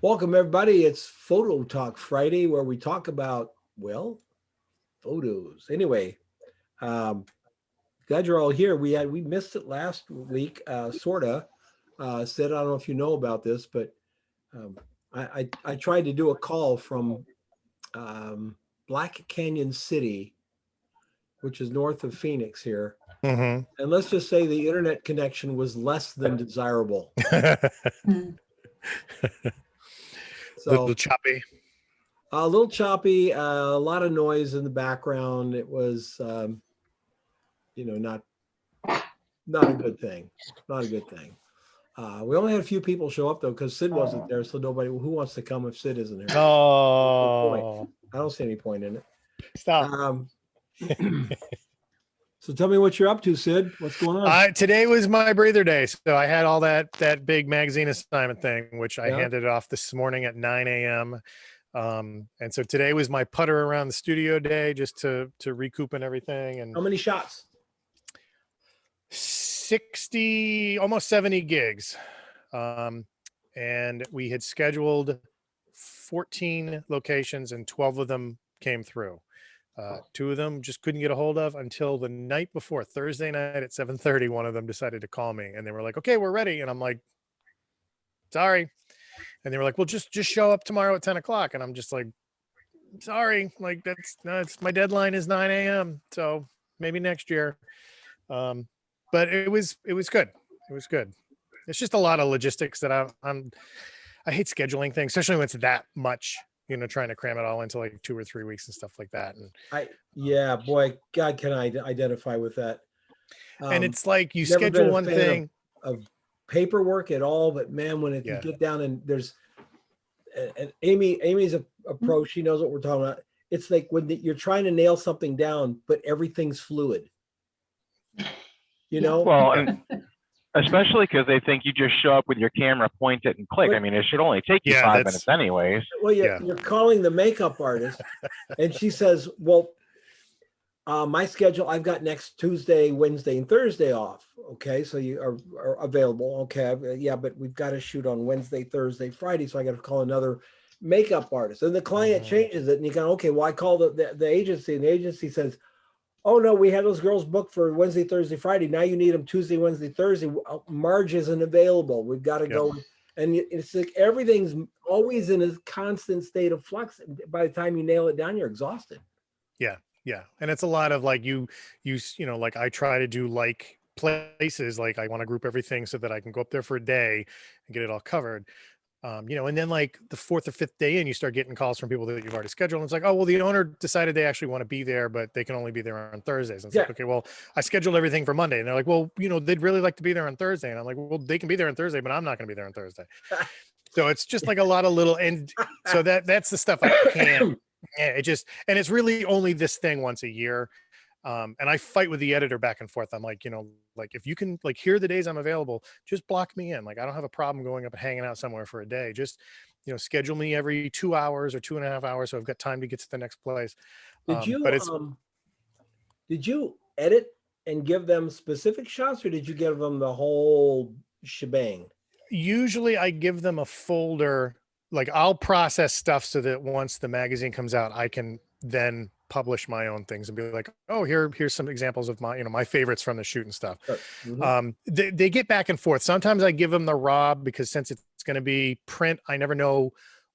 Welcome, everybody. It's Photo Talk Friday, where we talk about, well, photos. Anyway, um, glad you're all here. We missed it last week, sorta. Sid, I don't know if you know about this, but um, I tried to do a call from um, Black Canyon City, which is north of Phoenix here, Mm-hmm. and let's just say the internet connection was less than desirable. Mm. Little So choppy. a little choppy, a lot of noise in the background. It was, not not a good thing. Not a good thing. We only had a few people show up though because Sid wasn't there, so nobody who wants to come if Sid isn't here. No point. Oh, I don't see any point in it. stop. Um, so tell me what you're up to, Sid. What's going on? Today was my breather day, so I had all that big magazine assignment thing, which I Yeah. handed off this morning at 9 a.m. And so today was my putter around the studio day, just to recoup and everything. And How many shots? 60, almost 70 gigs. And we had scheduled 14 locations, and 12 of them came through. Two of them just couldn't get a hold of until the night before, Thursday night at 7:30. One of them decided to call me, and they were like, "Okay, we're ready." And I'm like, "Sorry." And they were like, "Well, just show up tomorrow at 10 o'clock." And I'm just like, "Sorry, like that's my deadline is 9 a.m. So maybe next year." But it was good. It was good. It's just a lot of logistics that I hate scheduling things, especially when it's that much, trying to cram it all into like 2 or 3 weeks and stuff like that. Yeah, boy, God, can I identify with that? And it's like you Never been schedule a one fan thing. of paperwork at all, but man, when you Yeah. get down and there's and Amy's approach, she knows what we're talking about. It's like when you're trying to nail something down, but everything's fluid. Well, and especially because they think you just show up with your camera, point it, and click. But- I mean, it should only take you Yeah, 5 minutes anyways. Well, Yeah. you're calling the makeup artist, and she says, "Well, my schedule, I've got next Tuesday, Wednesday, and Thursday off. Okay, so you are available. Okay, yeah, but we've got to shoot on Wednesday, Thursday, Friday, so I got to call another makeup artist." And the client changes it, and you go, "Okay, well, I call the agency, and the agency says, 'Oh no, we had those girls booked for Wednesday, Thursday, Friday. Now you need them Tuesday, Wednesday, Thursday. Marge isn't available. We've got to go." And it's like everything's always in a constant state of flux. By the time you nail it down, you're exhausted. Yeah. And it's a lot of like like I try to do like places, like I want to group everything so that I can go up there for a day and get it all covered. And then like the fourth or fifth day in, you start getting calls from people that you've already scheduled. And it's like, oh, well, the owner decided they actually want to be there, but they can only be there on Thursdays. And it's like, okay, well, I scheduled everything for Monday. And they're like, well, they'd really like to be there on Thursday. And I'm like, well, they can be there on Thursday, but I'm not going to be there on Thursday. So it's just like a lot of little, and so that's the stuff I can't, and it's really only this thing once a year. And I fight with the editor back and forth. I'm like, like if you can, like, here are the days I'm available, just block me in. Like, I don't have a problem going up and hanging out somewhere for a day. Just, schedule me every 2 hours or 2.5 hours. So I've got time to get to the next place. Did you But it's did you edit and give them specific shots, or did you give them the whole shebang? usually I give them a folder. Like I'll process stuff so that once the magazine comes out, I can then publish my own things and be like, oh, here's some examples of my, my favorites from the shoot and stuff. Sure. Mhm. They get back and forth. Sometimes I give them the raw because since it's going to be print, I never know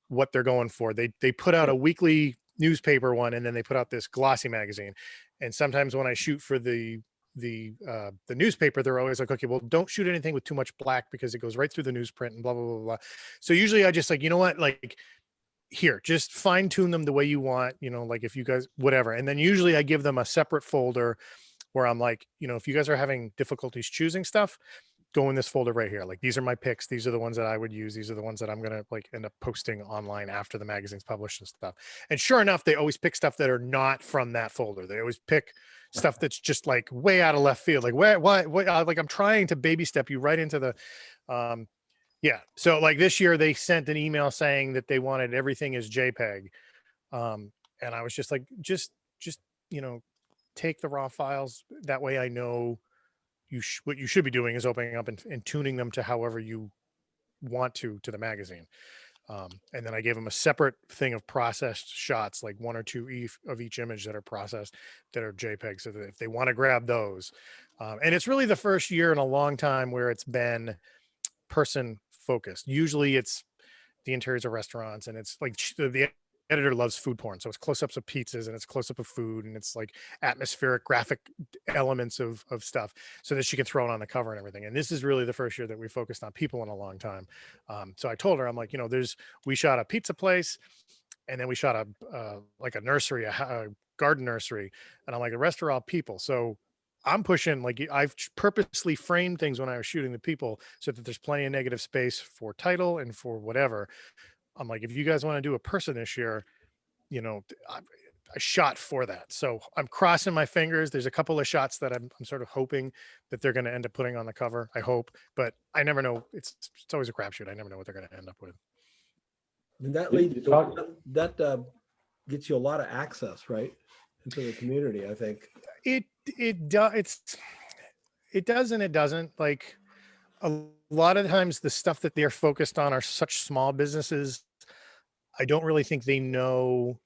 what they're going for. They put out a weekly newspaper one, and then they put out this glossy magazine. And sometimes when I shoot for the newspaper, they're always like, okay, well, don't shoot anything with too much black because it goes right through the newsprint and blah, blah, blah, blah. So usually I just like, you know what, like, here, just fine tune them the way you want, like if you guys, whatever. And then usually I give them a separate folder where I'm like, if you guys are having difficulties choosing stuff, go in this folder right here. Like, these are my picks. These are the ones that I would use. These are the ones that I'm going to like end up posting online after the magazine's published and stuff. And sure enough, they always pick stuff that are not from that folder. They always pick stuff that's just like way out of left field. Like what, like I'm trying to baby step you right into the, yeah. So like this year they sent an email saying that they wanted everything as JPEG. And I was just like, just, take the raw files. That way I know what you should be doing is opening up and tuning them to however you want to the magazine. And then I gave them a separate thing of processed shots, like 1 or 2 of each image that are processed, that are JPEG, so that if they want to grab those. And it's really the first year in a long time where it's been person focused. Usually it's the interiors of restaurants, and it's like the editor loves food porn, so it's close-ups of pizzas and it's close-up of food, and it's like atmospheric graphic elements of stuff, so that she can throw it on the cover and everything. And this is really the first year that we focused on people in a long time. So I told her, I'm like, we shot a pizza place, and then we shot a like a nursery, a garden nursery, and I'm like, the rest are all people. So I'm pushing, like, I've purposely framed things when I was shooting the people so that there's plenty of negative space for title and for whatever. I'm like, if you guys want to do a person this year, I shot for that. So I'm crossing my fingers. There's a couple of shots that I'm sort of hoping that they're going to end up putting on the cover. I hope, but I never know. It's always a crapshoot. I never know what they're going to end up with. And that gets you a lot of access, right, into the community, I think. It does and it doesn't. Like, a lot of times the stuff that they're focused on are such small businesses. I don't really think they know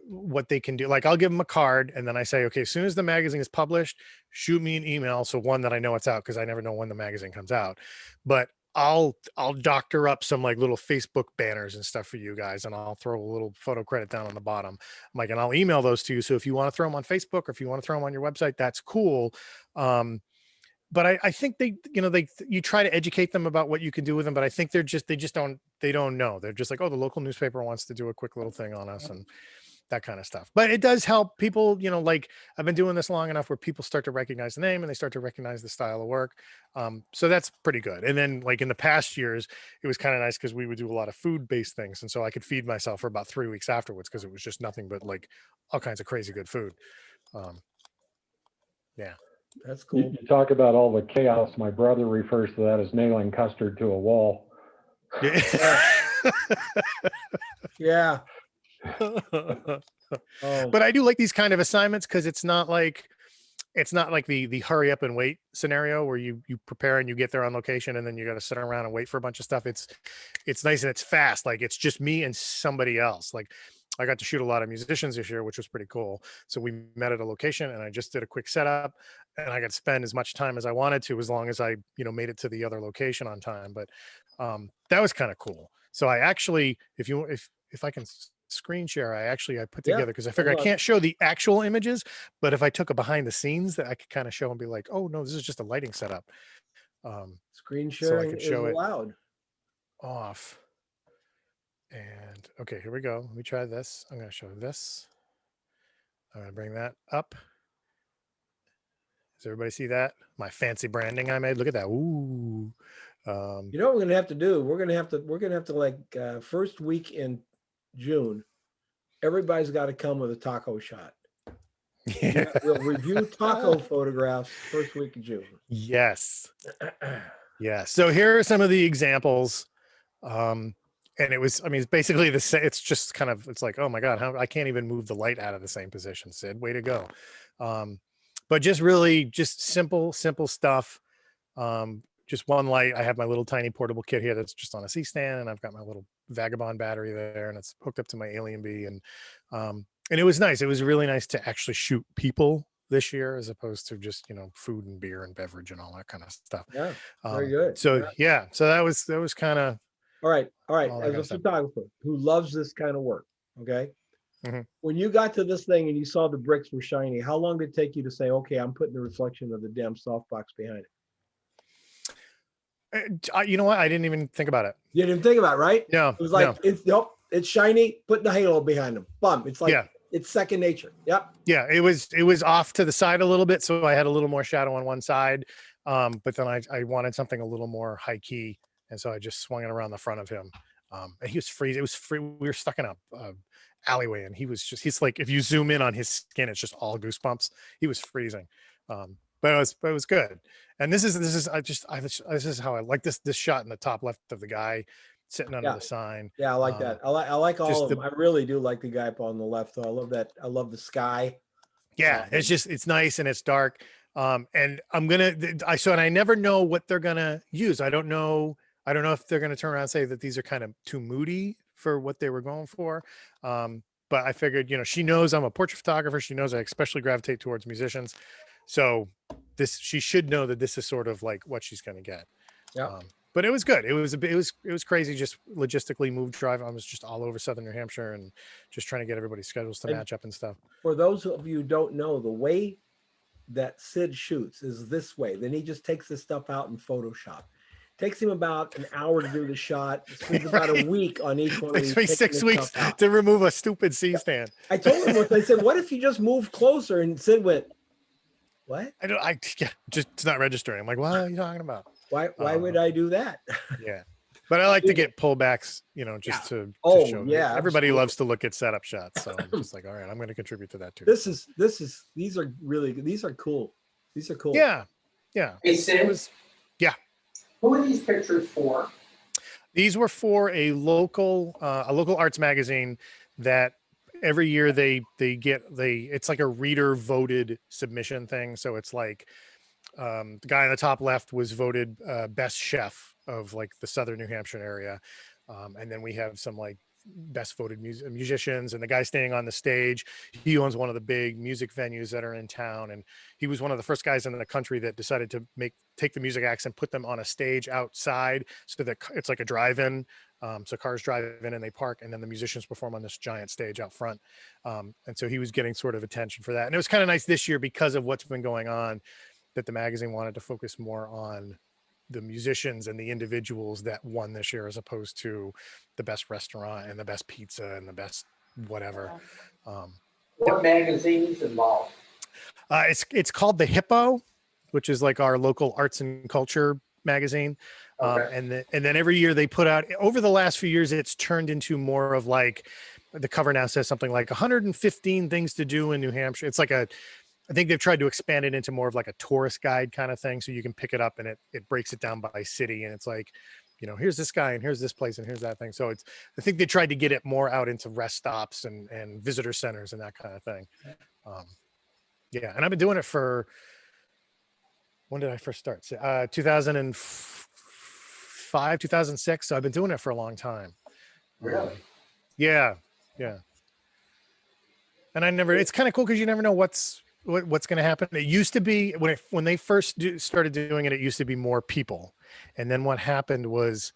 what they can do. Like, I'll give them a card, and then I say, okay, as soon as the magazine is published, shoot me an email. So one, that I know it's out, because I never know when the magazine comes out. But I'll doctor up some like little Facebook banners and stuff for you guys, and I'll throw a little photo credit down on the bottom. I'm like, and I'll email those to you. So if you want to throw them on Facebook, or if you want to throw them on your website, that's cool. But I think you try to educate them about what you can do with them, but I think they just don't know. They're just like, oh, the local newspaper wants to do a quick little thing on us and that kind of stuff. But it does help people, like, I've been doing this long enough where people start to recognize the name and they start to recognize the style of work. So that's pretty good. And then, like, in the past years, it was kind of nice because we would do a lot of food-based things. And so I could feed myself for about 3 weeks afterwards, because it was just nothing but like all kinds of crazy good food. Yeah. That's cool. You talk about all the chaos. My brother refers to that as nailing custard to a wall. Yeah. But I do like these kind of assignments, because it's not like the hurry up and wait scenario where you prepare and you get there on location and then you got to sit around and wait for a bunch of stuff. It's nice and it's fast. Like, it's just me and somebody else. Like, I got to shoot a lot of musicians this year, which was pretty cool. So we met at a location, and I just did a quick setup, and I got to spend as much time as I wanted to, as long as I, made it to the other location on time. But that was kind of cool. So I actually, if I can screen share, I put together, because I figure I can't show the actual images, but if I took a behind the scenes, that I could kind of show and be like, oh no, this is just a lighting setup. Screen sharing so I could is show allowed. Off. And okay, here we go. Let me try this. I'm going to show this. I'm going to bring that up. Does everybody see that? My fancy branding I made. Look at that. Ooh. You know what we're going to have to do? We're going to have to like first week in June, everybody's got to come with a taco shot. Yeah. We'll review taco photographs first week of June. Yes. Yeah. So here are some of the examples. And it's basically the same. It's just kind of, it's like, oh my God, I can't even move the light out of the same position, Sid. Way to go. But just simple stuff. Just one light. I have my little tiny portable kit here that's just on a C-stand, and I've got my little Vagabond battery there, and it's hooked up to my Alien Bee. And it was nice. It was really nice to actually shoot people this year, as opposed to just, food and beer and beverage and all that kind of stuff. Yeah, very good. So yeah, so that was kind of. All right. all As that a stuff. photographer who loves this kind of work, okay? Mhm. When you got to this thing and you saw the bricks were shiny, how long did it take you to say, okay, I'm putting the reflection of the damn softbox behind it? You know what? I didn't even think about it. You didn't think about it, right? No, It was like, it's shiny, put the halo behind them. Bum. It's like, it's second nature. Yep. Yeah, it was off to the side a little bit, so I had a little more shadow on one side. But then I wanted something a little more high key, and so I just swung it around the front of him. And he was freezing. It was free. We were stuck in a alleyway, and he's like, if you zoom in on his skin, it's just all goosebumps. He was freezing. But it was good. And this is how I like this shot in the top left of the guy sitting under the sign. Yeah, I like that. I like all of them. I really do like the guy up on the left. Though. I love that. I love the sky. Yeah, it's nice and it's dark. And I'm gonna. And I never know what they're gonna use. I don't know. I don't know if they're going to turn around and say that these are kind of too moody for what they were going for. But I figured, she knows I'm a portrait photographer. She knows I especially gravitate towards musicians. So she should know that this is sort of like what she's going to get. Yeah. But it was good. It was crazy. Just logistically drive. I was just all over Southern New Hampshire and just trying to get everybody's schedules to match up and stuff. For those of you who don't know, the way that Sid shoots is this way. Then he just takes this stuff out in Photoshop. Takes him about an hour to do the shot. Spends about a week on each one. Takes me 6 weeks to remove a stupid C-stand. I told him once, I said, what if you just move closer? And Sid went, what? It's not registering. I'm like, what are you talking about? Why would I do that? Yeah. But I like to get pullbacks, just to show. Yeah. Everybody absolutely. loves to look at setup shots. So I'm just like, all right, I'm going to contribute to that too. These are really good. These are cool. These are cool. Yeah. Yeah. Hey, Sid, yeah. who are these pictures for? These were for a local arts magazine that every year it's like a reader voted submission thing. So it's like, the guy on the top left was voted best chef of like the Southern New Hampshire area. And then we have some like best voted musicians, and the guy standing on the stage, he owns one of the big music venues that are in town. And he was one of the first guys in the country that decided to take the music acts and put them on a stage outside so that it's like a drive-in. So cars drive in and they park, and then the musicians perform on this giant stage out front. And so he was getting sort of attention for that. And it was kind of nice this year because of what's been going on, that the magazine wanted to focus more on the musicians and the individuals that won this year, as opposed to the best restaurant and the best pizza and the best whatever. What magazine's involved? It's called The Hippo, which is like our local arts and culture magazine. Okay. And then every year they put out, over the last few years, it's turned into more of like, the cover now says something like 115 things to do in New Hampshire. It's like I think they've tried to expand it into more of like a tourist guide kind of thing. So you can pick it up and it breaks it down by city. And it's like, here's this guy and here's this place and here's that thing. So I think they tried to get it more out into rest stops and visitor centers and that kind of thing. Yeah. And I've been doing it for, when did I first start? 2005, 2006. So I've been doing it for a long time. Really? Yeah. Yeah. And it's kind of cool because you never know what's going to happen. It used to be when they first started doing it, it used to be more people. And then what happened was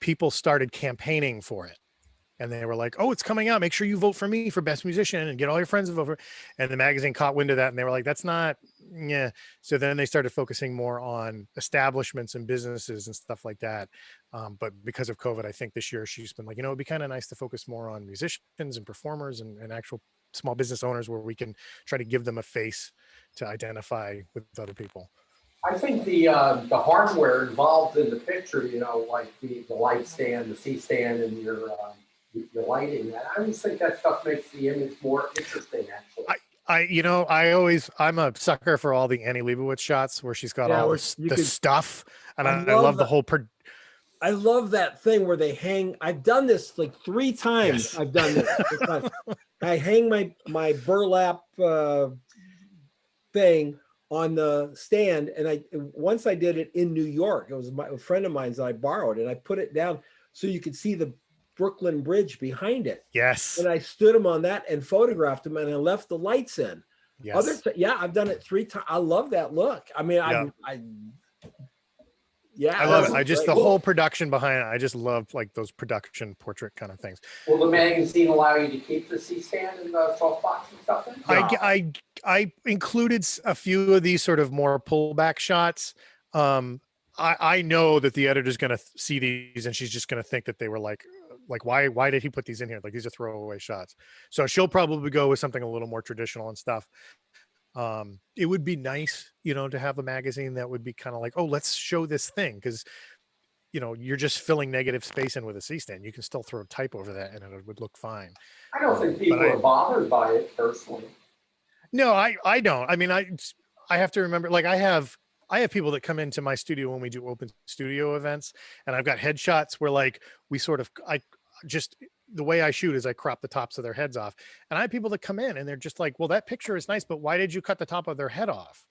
people started campaigning for it. And they were like, oh, it's coming out. Make sure you vote for me for best musician and get all your friends to vote for it. And the magazine caught wind of that. And they were like, that's not, yeah. So then they started focusing more on establishments and businesses and stuff like that. But because of COVID, I think this year she's been like, it'd be kind of nice to focus more on musicians and performers and actual small business owners, where we can try to give them a face to identify with other people. I think the hardware involved in the picture, like the light stand, the C-stand, and your lighting, I always think that stuff makes the image more interesting, actually. I'm a sucker for all the Annie Leibovitz shots where she's got all the stuff. And I love the whole I love that thing where they hang. I've done this like 3 times. Yes. I've done this. I hang my burlap thing on the stand, and once I did it in New York. It was a friend of mine's that I borrowed, and I put it down so you could see the Brooklyn Bridge behind it. Yes. And I stood him on that and photographed him, and I left the lights in. Yes. I've done it 3 times. I love that look. I mean, yeah. I love it. The whole production behind it. I just love like those production portrait kind of things. Will the magazine allow you to keep the C-stand and the softbox and stuff in? No. I included a few of these sort of more pullback shots. I know that the editor's going to see these and she's just going to think that they were like why did he put these in here? Like, these are throwaway shots. So she'll probably go with something a little more traditional and stuff. It would be nice, to have a magazine that would be kind of like, oh, let's show this thing. Because, you're just filling negative space in with a C-stand. You can still throw type over that and it would look fine. I don't think people are bothered by it personally. No, I don't. I mean, I have to remember, like I have people that come into my studio when we do open studio events, and I've got headshots where like the way I shoot is I crop the tops of their heads off. And I have people that come in and they're just like, well, that picture is nice, but why did you cut the top of their head off?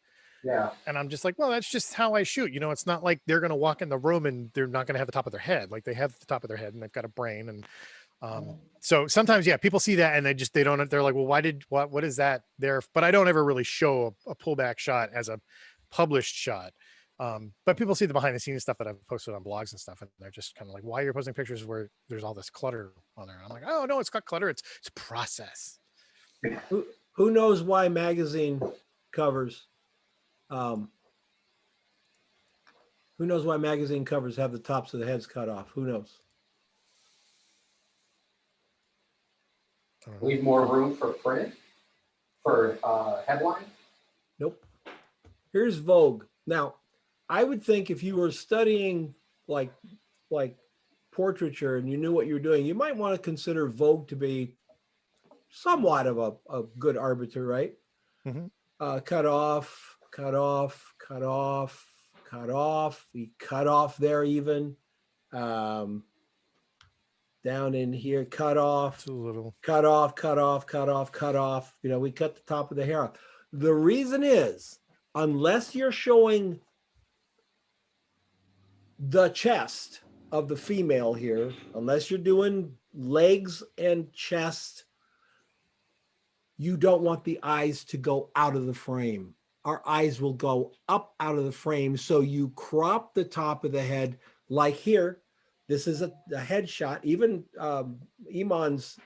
Yeah. And I'm just like, well, that's just how I shoot. You know, it's not like they're going to walk in the room and they're not going to have the top of their head. Like they have the top of their head and they've got a brain. And so sometimes, yeah, people see that and they don't, they're like, well, what is that there? But I don't ever really show a pullback shot as a published shot. But people see the behind the scenes stuff that I've posted on blogs and stuff. And they're just kind of like, why are you posting pictures where there's all this clutter on there? And I'm like, oh no, it's got clutter. It's process. Who knows why magazine covers, who knows why magazine covers have the tops of the heads cut off? Who knows? Leave more room for print, for headline. Nope. Here's Vogue. Now, I would think if you were studying like portraiture and you knew what you were doing, you might want to consider Vogue to be somewhat of a good arbiter, right? Mhm. Cut off, cut off, cut off, cut off. We cut off there even. Down in here, cut off, It's a little. cut off, cut off, cut off, cut off. You know, we cut the top of the hair off. The reason is, unless you're showing the chest of the female here, unless you're doing legs and chest, you don't want the eyes to go out of the frame. Our eyes will go up out of the frame. So you crop the top of the head like here. This is a headshot. Even Iman's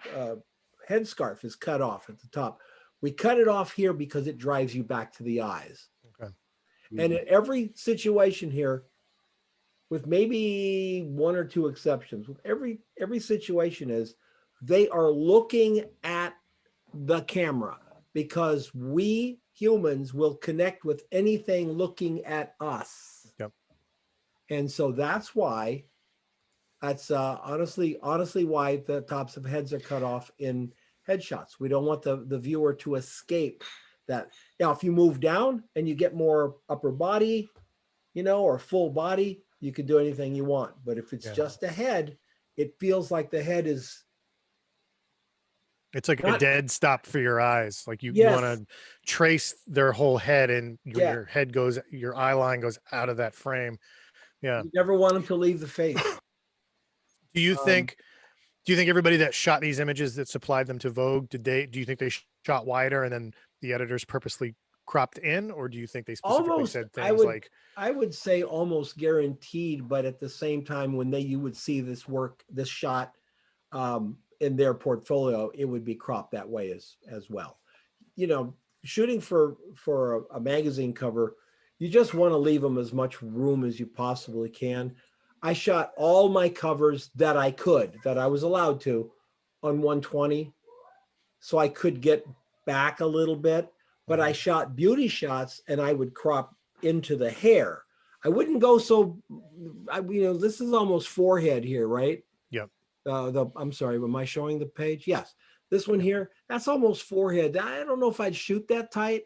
headscarf is cut off at the top. We cut it off here because it drives you back to the eyes. Okay. And in every situation here, with maybe one or two exceptions, with every situation is they are looking at the camera because we humans will connect with anything looking at us. Yep. And so that's why. That's honestly why the tops of heads are cut off in headshots. We don't want the viewer to escape that. Now, if you move down and you get more upper body, you know, or full body, you can do anything you want. But if it's just a head, it feels like the head is. It's like Not- a dead stop for your eyes. Like you Yes. want to trace their whole head and Yeah. your head goes, your eye line goes out of that frame. Yeah. You never want them to leave the face. Do you think everybody that shot these images that supplied them to Vogue, do you think they shot wider and then the editors purposely cropped in, or do you think they specifically Almost, said I things would- like, I would say almost guaranteed, but at the same time, when you would see this shot in their portfolio, it would be cropped that way as well. You know, shooting for a magazine cover, you just want to leave them as much room as you possibly can. I shot all my covers that I was allowed to on 120. So I could get back a little bit, but I shot beauty shots and I would crop into the hair. I wouldn't go this is almost forehead here, right? Yep. I'm sorry, am I showing the page? Yes. This one here, that's almost forehead. I don't know if I'd shoot that tight.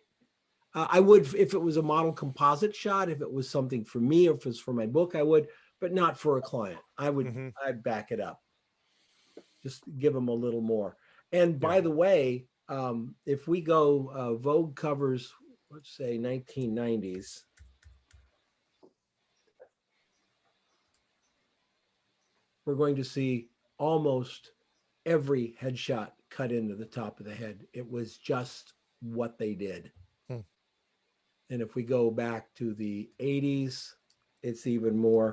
I would if it was a model composite shot, if it was something for me or if it's for my book, I would, but not for a client. I'd back it up. Just give them a little more. And by the way, if we go Vogue covers, let's say 1990s. We're going to see almost every headshot cut into the top of the head. It was just what they did. And if we go back to the 80s, it's even more.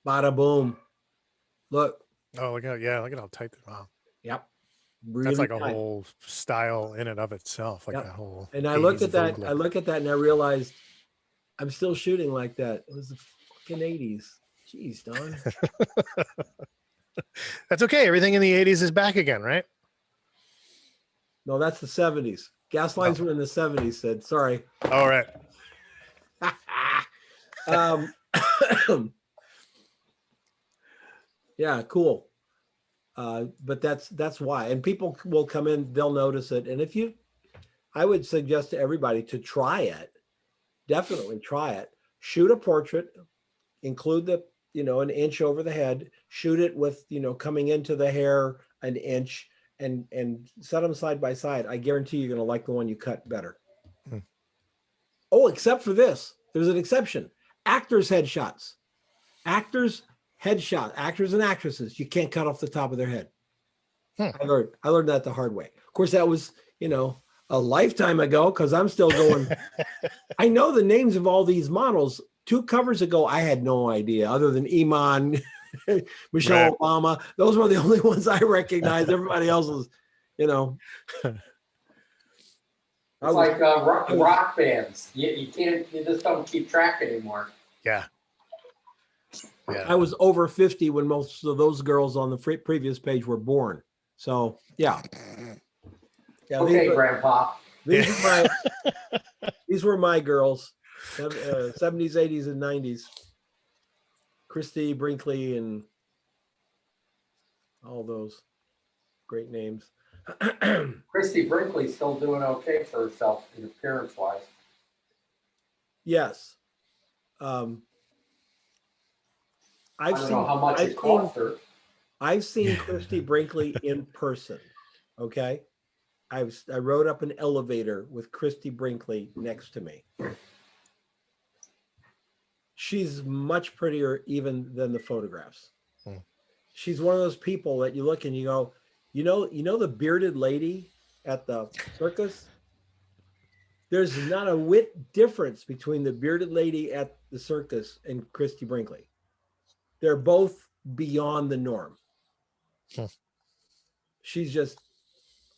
Bada boom. Look. oh, look at how tight. Wow. Yep. That's like a tight. whole style in and of itself. Like Yep. that whole. And I looked 80s at that. Vogue I look. look at that and I realized I'm still shooting like that. It was the fucking 80s. Jeez, Don. That's okay. Everything in the 80s is back again, right? No, that's the 70s. Gas lines were in the 70s, Sid. Sorry. All right. Yeah, cool. But that's why. And people will come in, they'll notice it. And I would suggest to everybody to try it. Definitely try it. Shoot a portrait, include an inch over the head, shoot it with, coming into the hair an inch and set them side by side. I guarantee you're going to like the one you cut better. Oh, except for this, there's an exception. Actors' headshots. Actors' headshot. Actors and actresses. You can't cut off the top of their head. I learned that the hard way. Of course, that was, a lifetime ago, because I'm still going. I know the names of all these models. 2 covers ago, I had no idea, other than Iman, Michelle Right. Obama. Those were the only ones I recognized. Everybody else was, It's like rock bands. You can't, you just don't keep track anymore. Yeah. Yeah. I was over 50 when most of those girls on the previous page were born. So, yeah. Yeah, Okay, Grandpa. these were my girls, 70s, 80s, and 90s. Christy Brinkley and all those great names. Christy Brinkley's still doing okay for herself in appearance-wise. Yes. I don't know how much it cost her. I've seen Christy Brinkley in person. Okay. I rode up an elevator with Christy Brinkley next to me. She's much prettier even than the photographs. She's one of those people that you look and you go, you know the bearded lady at the circus? There's not a whit difference between the bearded lady at the circus and Christy Brinkley. They're both beyond the norm. She's just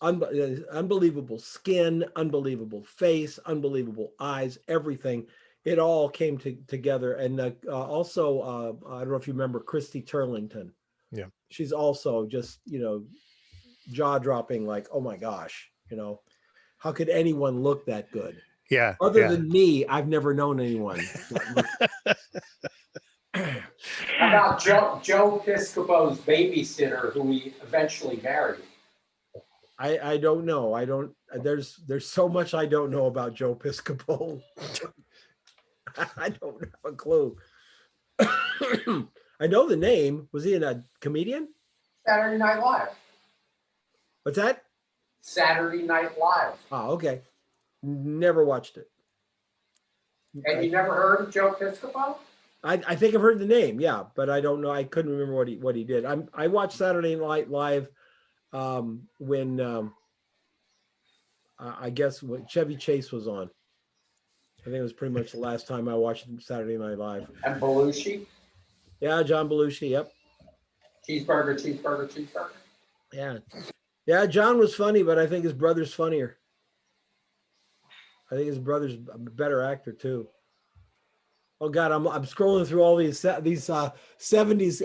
unbelievable skin, unbelievable face, unbelievable eyes, everything. It all came together. And also, I don't know if you remember Christy Turlington. Yeah. She's also just, jaw-dropping, like, oh my gosh, how could anyone look that good? Yeah. Other than me, I've never known anyone. How about Joe Piscopo's babysitter, who he eventually married? I don't know. There's so much I don't know about Joe Piscopo. I don't have a clue. I know the name. Was he a comedian? Saturday Night Live. What's that? Saturday Night Live. Oh, okay. Never watched it. And you never heard of Joe Piscopo? I think I've heard the name, yeah, but I don't know. I couldn't remember what he did. I watched Saturday Night Live when I guess when Chevy Chase was on. I think it was pretty much the last time I watched Saturday Night Live. And Belushi? Yeah, John Belushi, yep. Cheeseburger. Yeah, John was funny, but I think his brother's funnier. I think his brother's a better actor too. Oh God, I'm scrolling through all these 70s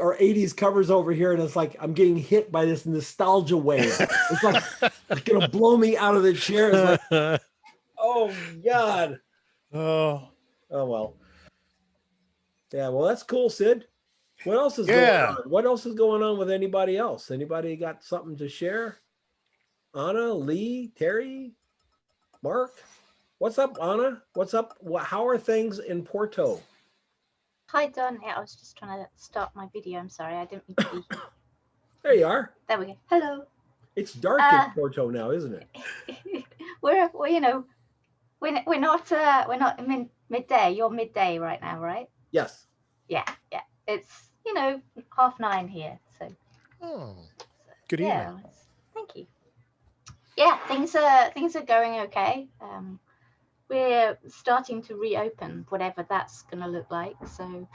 or 80s covers over here, and it's like I'm getting hit by this nostalgia wave. It's like it's gonna blow me out of the chair. It's like, oh God. Oh well. Yeah, well, that's cool, Sid. What else is going on? What else is going on with anybody else? Anybody got something to share? Anna, Lee, Terry, Mark? What's up, Anna? What's up? How are things in Porto? Hi, Don. Yeah, I was just trying to start my video. I'm sorry, I didn't mean to be. There you are. There we go. Hello. It's dark in Porto now, isn't it? we're not midday. You're midday right now, right? Yes. Yeah. It's 9:30 here. So. Good evening. Thank you. Yeah, things are going okay. We're starting to reopen, whatever that's going to look like. So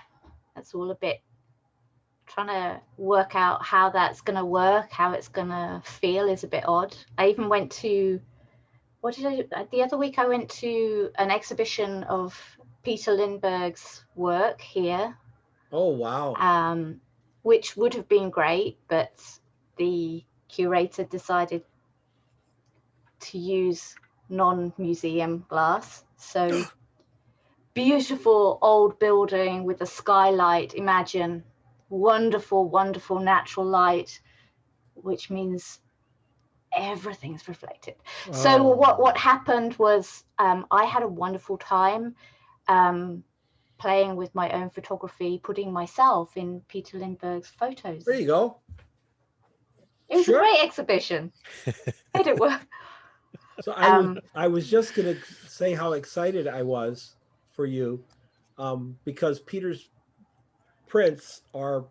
that's all a bit trying to work out how that's going to work, how it's going to feel is a bit odd. I even went to, the other week I went to an exhibition of Peter Lindbergh's work here. Oh, wow. Which would have been great, but the curator decided to use non-museum glass. So beautiful old building with a skylight. Imagine wonderful natural light, which means everything's reflected. So what happened was I had a wonderful time playing with my own photography, putting myself in Peter Lindbergh's photos. There you go. It was a great exhibition. Made it work. So Um, I was just gonna say how excited I was for you, because Peter's prints are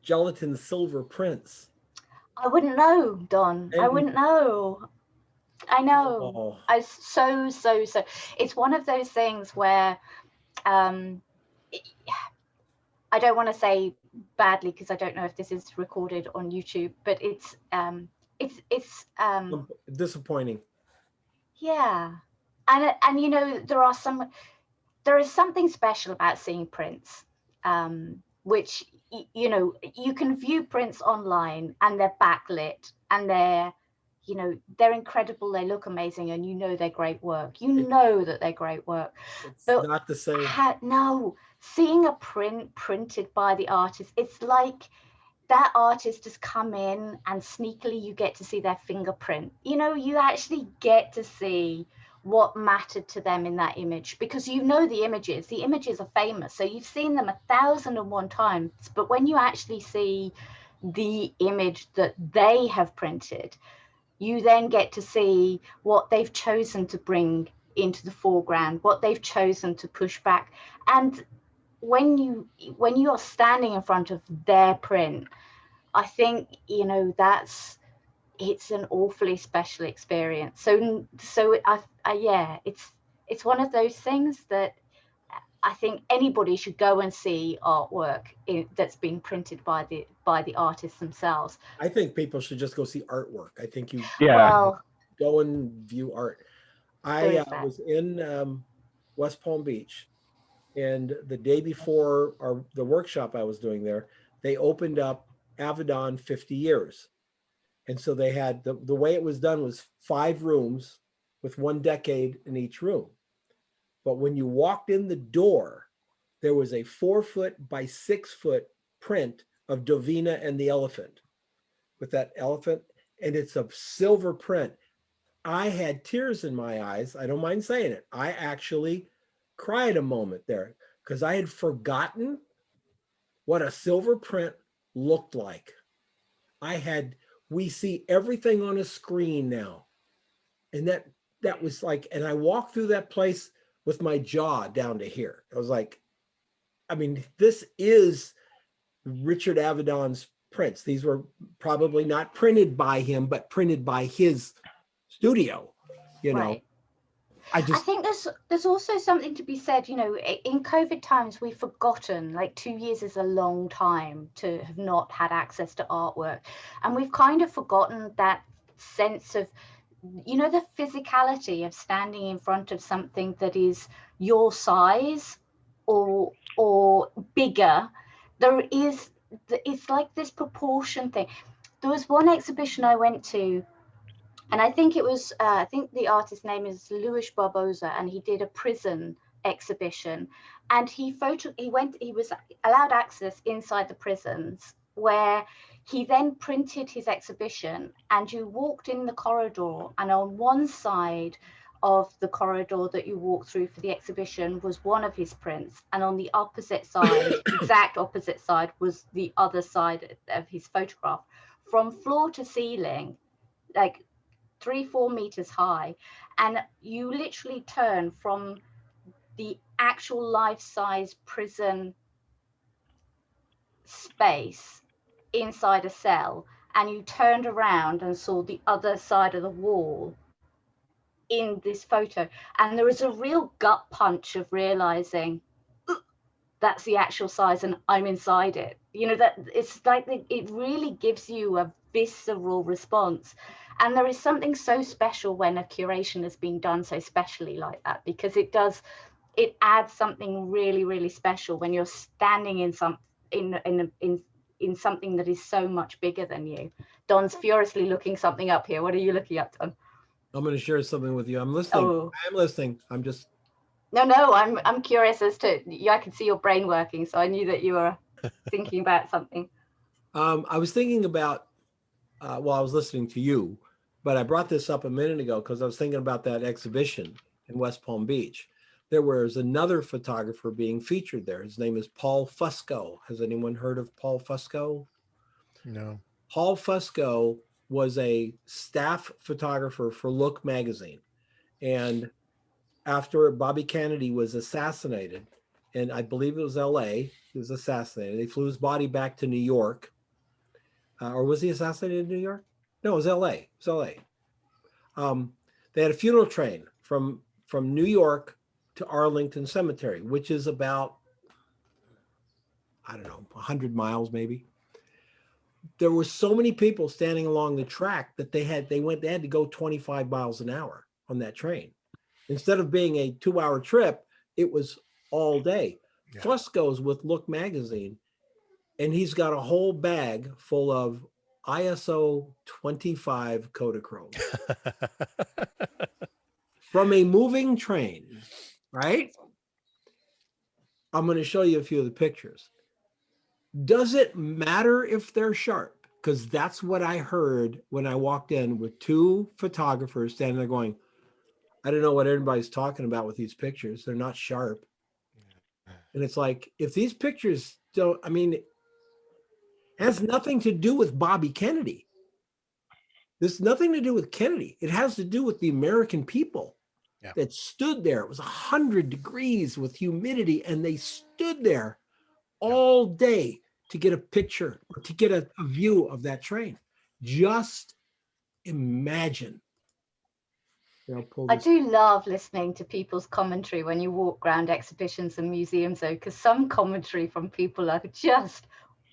gelatin silver prints. I wouldn't know, Don. I And wouldn't know. I know. oh, So. It's one of those things where um, I don't want to say badly because I don't know if this is recorded on YouTube, but it's disappointing. yeah, and you know there is something special about seeing prints, which you know you can view prints online and they're backlit and they're incredible, they look amazing, and you know they're great work. You It, know that they're great work. it's But not the same. no, seeing a print printed by the artist, it's like that artist has come in and sneakily you get to see their fingerprint. You know, you actually get to see what mattered to them in that image because you know the images are famous. So you've seen them 1,001 times, but when you actually see the image that they have printed, you then get to see what they've chosen to bring into the foreground, what they've chosen to push back. And when you're standing in front of their print, I think it's an awfully special experience. So yeah, it's one of those things that I think anybody should go and see artwork that's been printed by the artists themselves. I think people should just go see artwork. I think you Yeah. Well, go and view art. there I is that. was in West Palm Beach, and the day before the workshop I was doing there, they opened up Avedon 50 years. And so they had the way it was done was 5 rooms with 1 decade in each room. But when you walked in the door, there was a 4-foot by 6-foot print of Dovina and the elephant with that elephant, and it's a silver print. I had tears in my eyes. I don't mind saying it. I actually cried a moment there because I had forgotten what a silver print looked like. We see everything on a screen now. And that was like, and I walked through that place with my jaw down to here. I was like, I mean, this is Richard Avedon's prints. These were probably not printed by him, but printed by his studio, you know. Right. I I just, think there's also something to be said, in COVID times we've forgotten, like 2 years is a long time to have not had access to artwork. And we've kind of forgotten that sense of, the physicality of standing in front of something that is your size or bigger. It's like this proportion thing. There was one exhibition I went to, and I think I think the artist's name is Luis Barbosa, and he did a prison exhibition, and he was allowed access inside the prisons, where he then printed his exhibition, and you walked in the corridor, and on one side of the corridor that you walked through for the exhibition was one of his prints, and on the opposite side, exact opposite side, was the other side of his photograph, from floor to ceiling, like 3-4 meters high, and you literally turn from the actual life-size prison space inside a cell, and you turned around and saw the other side of the wall in this photo, and there was a real gut punch of realizing that's the actual size and I'm inside it. That it's like it really gives you a visceral response. And there is something so special when a curation has been done so specially like that, because it adds something really, really special when you're standing in something that is so much bigger than you. Don's furiously looking something up here. What are you looking up, Don? I'm going to share something with you. I'm listening. Oh. I'm listening. I'm just. No, I'm curious as to, I could see your brain working, so I knew that you were thinking about something. I was thinking about, I was listening to you, but I brought this up a minute ago because I was thinking about that exhibition in West Palm Beach. There was another photographer being featured there. His name is Paul Fusco. Has anyone heard of Paul Fusco? No. Paul Fusco was a staff photographer for Look magazine. And after Bobby Kennedy was assassinated, and I believe it was LA, he was assassinated. They flew his body back to New York. Or was he assassinated in New York? No, it was LA. It was LA. They had a funeral train from New York to Arlington Cemetery, which is about, I don't know, 100 miles maybe. There were so many people standing along the track that they had to go 25 miles an hour on that train. Instead of being a 2-hour trip, it was all day. Yeah. Fusco's with Look magazine, and he's got a whole bag full of ISO 25 Kodachrome from a moving train, right? I'm going to show you a few of the pictures. Does it matter if they're sharp? Because that's what I heard when I walked in with 2 photographers standing there going, I don't know what everybody's talking about with these pictures. They're not sharp. And it's like, if these pictures don't, I mean, it has nothing to do with Bobby Kennedy. There's nothing to do with Kennedy. It has to do with the American people that stood there. It was 100 degrees with humidity, and they stood there all day to get a picture or to get a view of that train. Just imagine. I do love listening to people's commentary when you walk around exhibitions and museums, though, because some commentary from people are just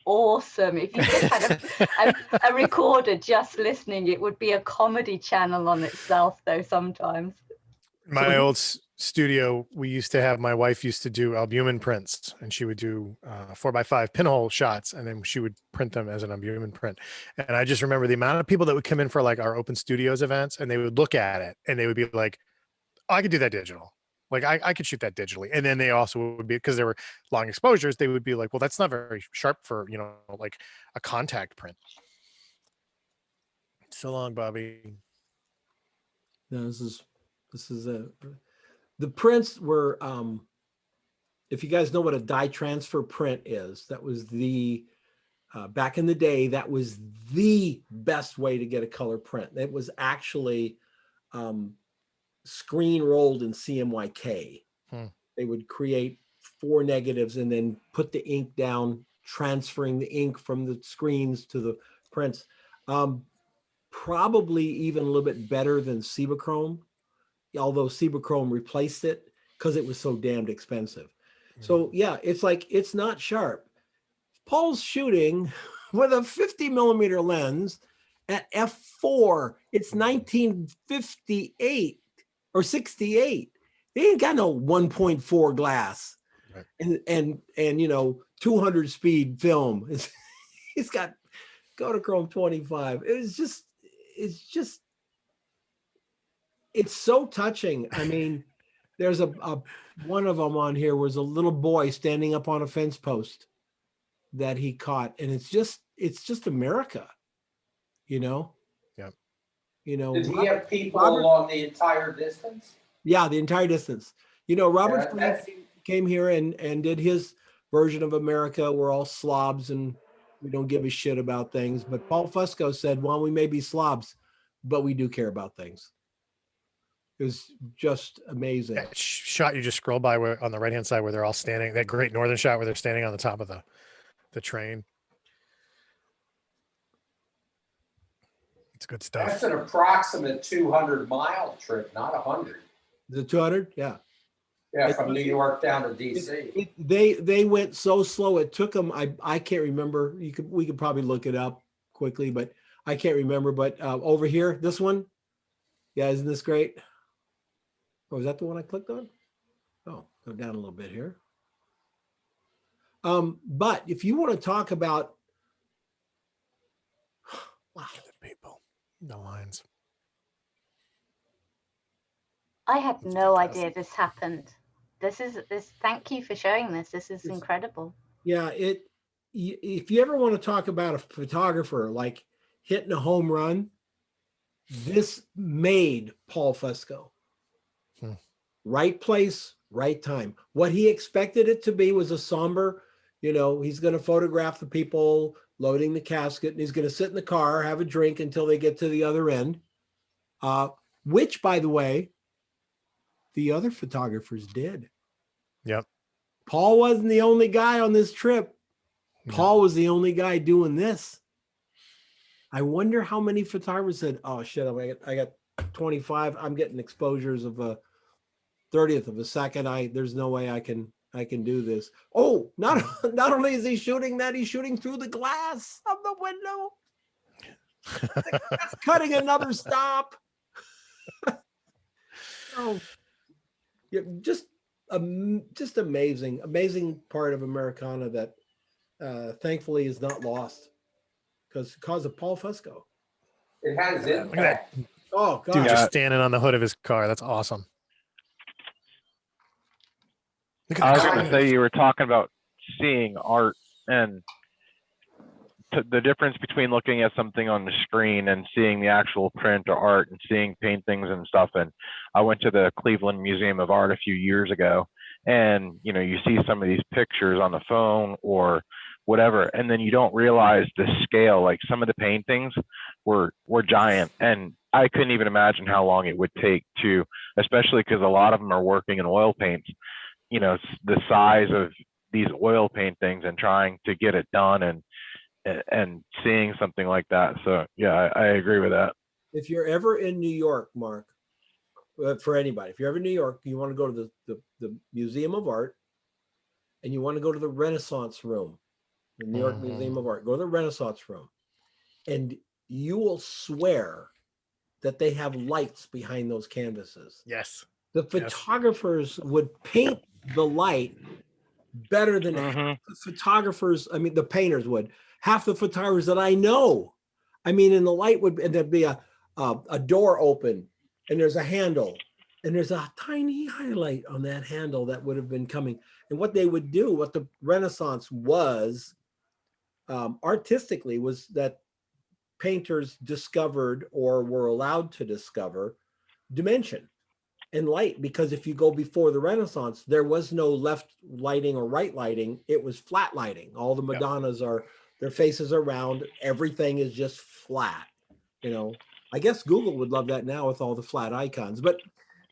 awesome. If you just had a recorder just listening, it would be a comedy channel on itself, though, sometimes. My old studio, my wife used to do albumin prints, and she would do 4x5 pinhole shots, and then she would print them as an albumin print. And I just remember the amount of people that would come in for like our open studios events, and they would look at it and they would be like, oh, I could do that digital. Like I could shoot that digitally. And then they also would be, because there were long exposures, they would be like, well, that's not very sharp for, like a contact print. So long, Bobby. No, this is the prints were, if you guys know what a dye transfer print is, that was the, back in the day, that was the best way to get a color print. It was actually screen rolled in CMYK. They would create 4 negatives and then put the ink down, transferring the ink from the screens to the prints. Probably even a little bit better than Cibachrome, although Cibachrome replaced it because it was so damned expensive. So yeah, it's like, it's not sharp. Paul's shooting with a 50 millimeter lens at f4. It's 1958 or 68. They ain't got no 1.4 glass, right. and 200 speed film. He's got Kodachrome 25. It's so touching. I mean, there's a one of them on here was a little boy standing up on a fence post that he caught, and it's just America, Yeah. Did he have people along the entire distance? Yeah, the entire distance. Robert came here and did his version of America. We're all slobs and we don't give a shit about things. But Paul Fusco said, well, we may be slobs, but we do care about things. It was just amazing. That shot you just scroll by on the right-hand side where they're all standing, that great northern shot where they're standing on the top of the train. It's good stuff. That's an approximate 200-mile trip, not 100. Is it 200? Yeah. Yeah, from New York down to DC. They went so slow. It took them. I can't remember. We could probably look it up quickly, but I can't remember. But over here, this one, yeah, isn't this great? Oh, is that the one I clicked on? Oh, go down a little bit here. But if you want to talk about, wow, the people, the lines. I had no idea this happened. Thank you for showing this. This is incredible. Yeah, if you ever want to talk about a photographer like hitting a home run, this made Paul Fusco. Right place, right time. What he expected it to be was a somber, he's going to photograph the people loading the casket, and he's going to sit in the car, have a drink until they get to the other end. Which, by the way, the other photographers did. Yep. Paul wasn't the only guy on this trip. No. Paul was the only guy doing this. I wonder how many photographers said, "Oh shit, I got 25. I'm getting exposures of a 30th of a second. There's no way I can do this." Oh, not only is he shooting that, he's shooting through the glass of the window. That's cutting another stop. Oh, yeah, just amazing part of Americana that thankfully is not lost because of Paul Fusco. It has Look at that impact. Oh dude God, just standing on the hood of his car. That's awesome. Look I at was the going to colors. say, you were talking about seeing art, and the difference between looking at something on the screen and seeing the actual print or art and seeing paintings and stuff. And I went to the Cleveland Museum of Art a few years ago, and you see some of these pictures on the phone or whatever, and then you don't realize the scale. Like some of the paintings were giant, and I couldn't even imagine how long it would take to, especially because a lot of them are working in oil paints, the size of these oil paintings and trying to get it done and seeing something like that. So yeah, I agree with that. if you're ever in New York, Mark, for anybody, if you're ever in New York, you want to go to the Museum of Art, and you want to go to the Renaissance Room, the New York Museum of Art. Go to the Renaissance Room, and you will swear that they have lights behind those canvases. Yes. The photographers would paint the light better than half the photographers. I mean, the painters would. Half the photographers that I know. I mean, and the light would, and there'd be a door open, and there's a handle, and there's a tiny highlight on that handle that would have been coming. And what they would do, what the Renaissance was, artistically, was that painters discovered or were allowed to discover dimension and light, because if you go before the Renaissance, there was no left lighting or right lighting. It was flat lighting. All the Madonnas their faces are round. Everything is just flat. I guess Google would love that now with all the flat icons, but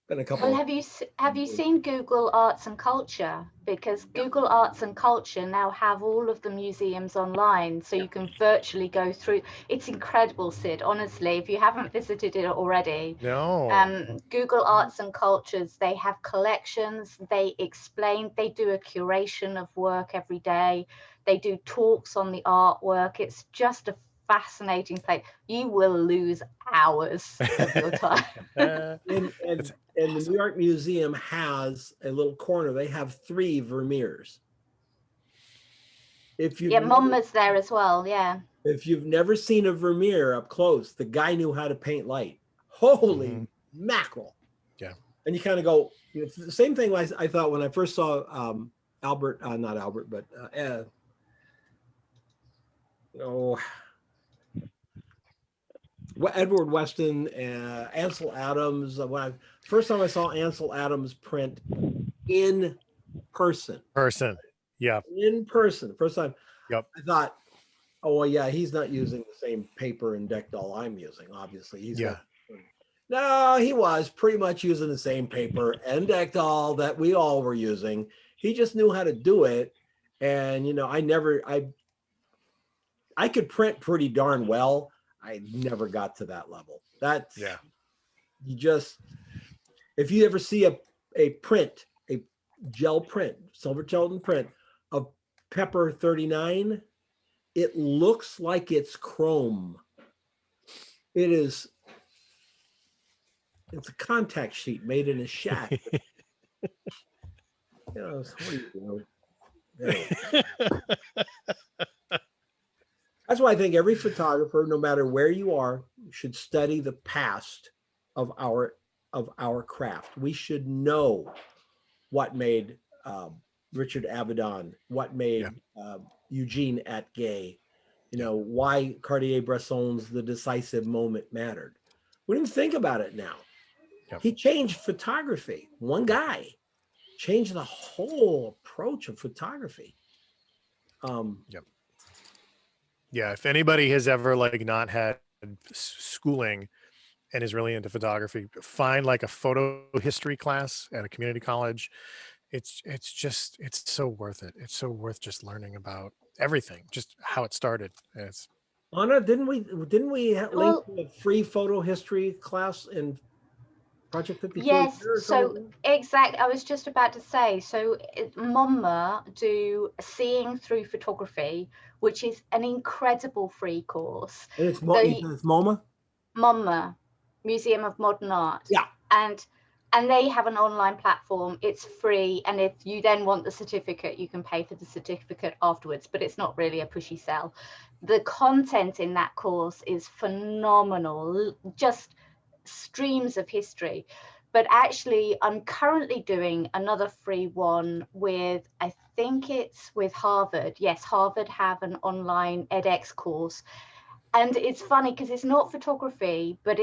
been a couple. Well, have you seen Google Arts and Culture? Because Google Arts and Culture now have all of the museums online, so you can virtually go through. It's incredible, Sid. Honestly, if you haven't visited it already, No. Google Arts and Cultures, they have collections. They explain. They do a curation of work every day. They do talks on the artwork. It's just a fascinating place. You will lose hours of your time. And the New York Museum has a little corner. They have 3 Vermeers. If you Monmouth's there as well. Yeah. If you've never seen a Vermeer up close, the guy knew how to paint light. Holy mackerel! Yeah. And you kind of go, it's the same thing I thought when I first saw Edward Weston, Ansel Adams. First time I saw Ansel Adams print in person. Yeah. In person. First time. Yep. I thought, oh well, yeah, he's not using the same paper and Deckdahl I'm using. Obviously, no, he was pretty much using the same paper and Deckdahl that we all were using. He just knew how to do it, and I could print pretty darn well. I never got to that level. If you ever see a print, a gel print, silver gelatin print of Pepper 39, it looks like it's chrome. It's a contact sheet made in a shack. That's why I think every photographer, no matter where you are, should study the past of our craft. We should know what made Richard Avedon, what made Eugene Atget, why Cartier-Bresson's The Decisive Moment mattered. We didn't think about it now. Yep. He changed photography. One guy changed the whole approach of photography. Yeah, if anybody has ever not had schooling and is really into photography, find like a photo history class at a community college. It's so worth it. It's so worth just learning about everything, just how it started. And it's Anna, didn't we link Well, to a free photo history class in Project 52 yes, or so something? exactly. I was just about to say, so Monmouth do Seeing Through Photography, which is an incredible free course. And it's The it's MoMA? Monmouth Museum of Modern Art, Yeah. and they have an online platform. It's free, and if you then want the certificate, you can pay for the certificate afterwards, but it's not really a pushy sell. The content in that course is phenomenal, just streams of history. But actually, I'm currently doing another free one with, I think it's with Harvard. Yes, Harvard have an online edX course. And it's funny because it's not photography, but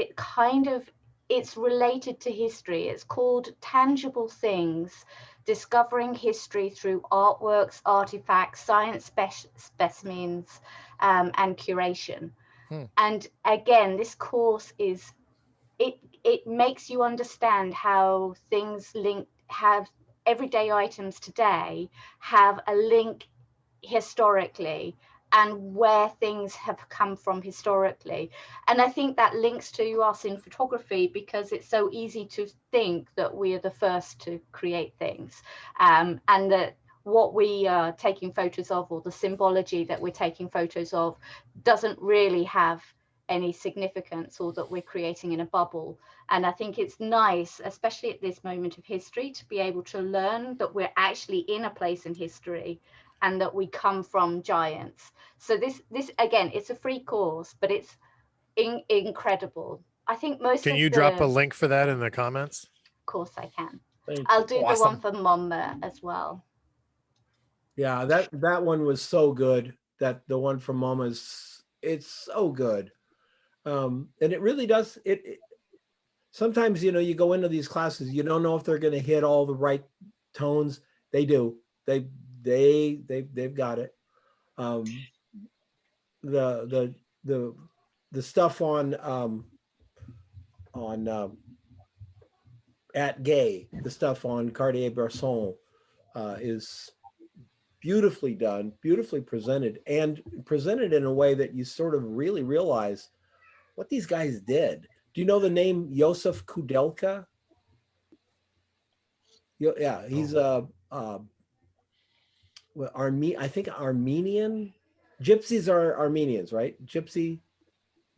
it's related to history. It's called Tangible Things: Discovering History Through Artworks, Artifacts, Science Specimens, and Curation. And again, this course is, it makes you understand how things have everyday items today have a link historically, and where things have come from historically. And I think that links to us in photography, because it's so easy to think that we are the first to create things, and that what we are taking photos of, or the symbology that we're taking photos of, doesn't really have any significance, or that we're creating in a bubble. And I think it's nice, especially at this moment of history, to be able to learn that we're actually in a place in history, and that we come from giants. So this again, it's a free course, but it's incredible. I think most Can of you drop a link for that in the comments? Of course I can. Thank I'll you. do the one for Monmouth as well. Yeah, that one was so good. That the one from Mama's, it's so good. And it really does it sometimes, you go into these classes, you don't know if they're going to hit all the right tones. They do. They've got it. The the the stuff on at Gay, the stuff on Cartier-Bresson is beautifully done, beautifully presented, and presented in a way that you sort of really realize what these guys did. Do you know the name Josef Kudelka? Yeah, he's I think Armenian. Gypsies are Armenians, right? Gypsy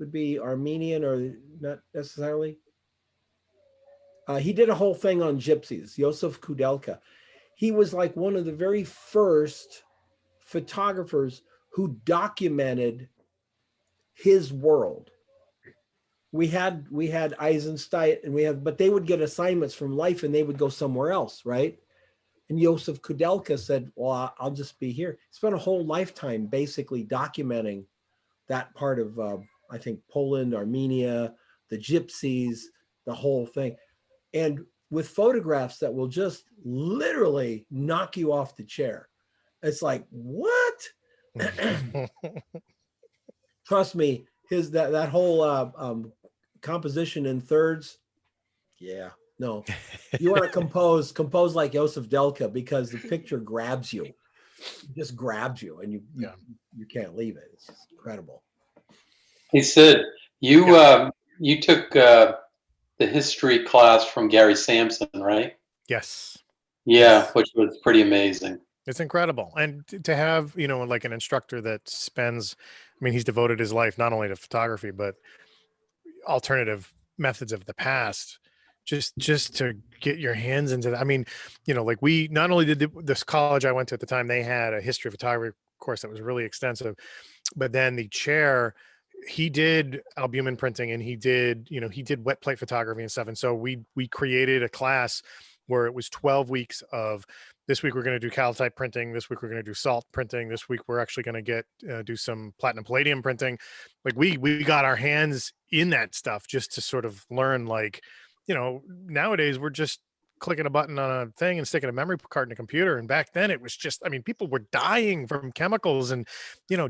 would be Armenian, or not necessarily. He did a whole thing on gypsies, Josef Kudelka. He was like one of the very first photographers who documented his world. We had Eisenstein, and but they would get assignments from life, and they would go somewhere else, right? And Josef Kudelka said, well, I'll just be here. He spent a whole lifetime basically documenting that part of, I think, Poland, Armenia, the gypsies, the whole thing. And with photographs that will just literally knock you off the chair. It's like, what? Trust me, that whole composition in thirds. Yeah, no, you want to compose like Josef Delka, because the picture grabs you, it just grabs you, and you can't leave it. It's just incredible. He said, you took the history class from Gary Sampson, right? Yes. Yeah, Yes. which was pretty amazing. It's incredible. And to have, like an instructor that spends, he's devoted his life not only to photography, but alternative methods of the past, just to get your hands into that. Like we not only did this college I went to at the time, they had a history of photography course that was really extensive, but then the chair, he did albumin printing, and he did wet plate photography and stuff. And so we created a class where it was 12 weeks of, this week we're going to do calotype printing, this week we're going to do salt printing, this week we're actually going to do some platinum palladium printing. Like we got our hands in that stuff just to sort of learn, like, nowadays we're just clicking a button on a thing and sticking a memory card in a computer. And back then it was just, I mean, people were dying from chemicals and,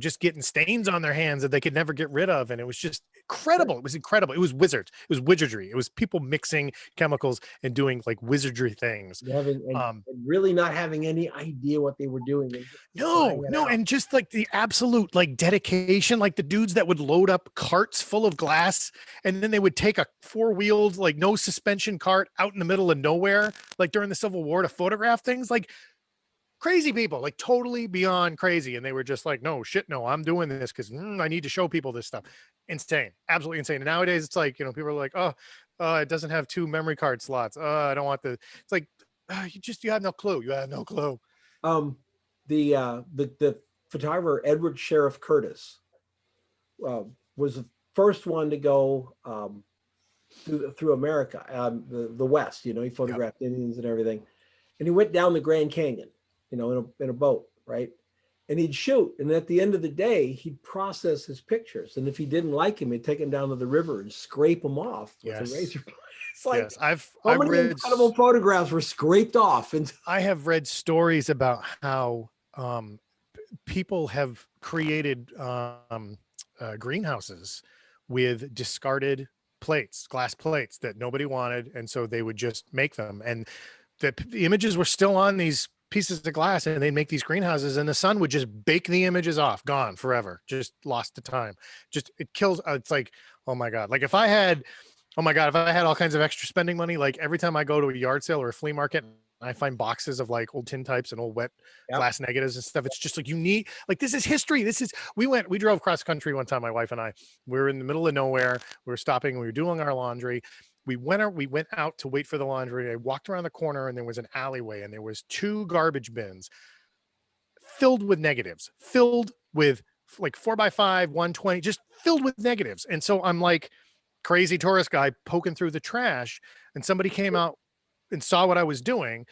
just getting stains on their hands that they could never get rid of. And it was just incredible. It was incredible. It was wizards. It was wizardry. It was people mixing chemicals and doing like wizardry things. And really not having any idea what they were doing. And just No, trying it out. and just like the absolute like dedication, like the dudes that would load up carts full of glass and then they would take a four-wheeled, like no suspension cart out in the middle of nowhere, like during the Civil War to photograph things, like crazy people, like totally beyond crazy. And they were just like, no, shit, no, I'm doing this because I need to show people this stuff. Insane, absolutely insane. And nowadays it's like, people are like, oh, it doesn't have 2 memory card slots. I don't want it's like, you have no clue. You have no clue. The photographer Edward Sheriff Curtis was the first one to go through America, the West. He photographed Indians and everything, and he went down the Grand Canyon, in a boat, right? And he'd shoot, and at the end of the day, he'd process his pictures, and if he didn't like him, he'd take them down to the river and scrape them off with a razor blade. It's like, I've many read incredible photographs were scraped off, and I have read stories about how people have created greenhouses with discarded plates, glass plates that nobody wanted, and so they would just make them, and the images were still on these pieces of glass, and they'd make these greenhouses, and the sun would just bake the images off, gone forever, just lost to time. Just it kills. It's like, oh my god, like if I had all kinds of extra spending money, like every time I go to a yard sale or a flea market, I find boxes of like old tintypes and old wet glass negatives and stuff. It's just like, you need, like, this is history. We drove cross country one time, my wife and I. We were in the middle of nowhere. We were stopping. We were doing our laundry. We went out to wait for the laundry. I walked around the corner and there was an alleyway and there was 2 garbage bins filled with negatives, filled with like 4x5, 120, just filled with negatives. And so I'm like, crazy tourist guy poking through the trash, and somebody came out and saw what I was doing,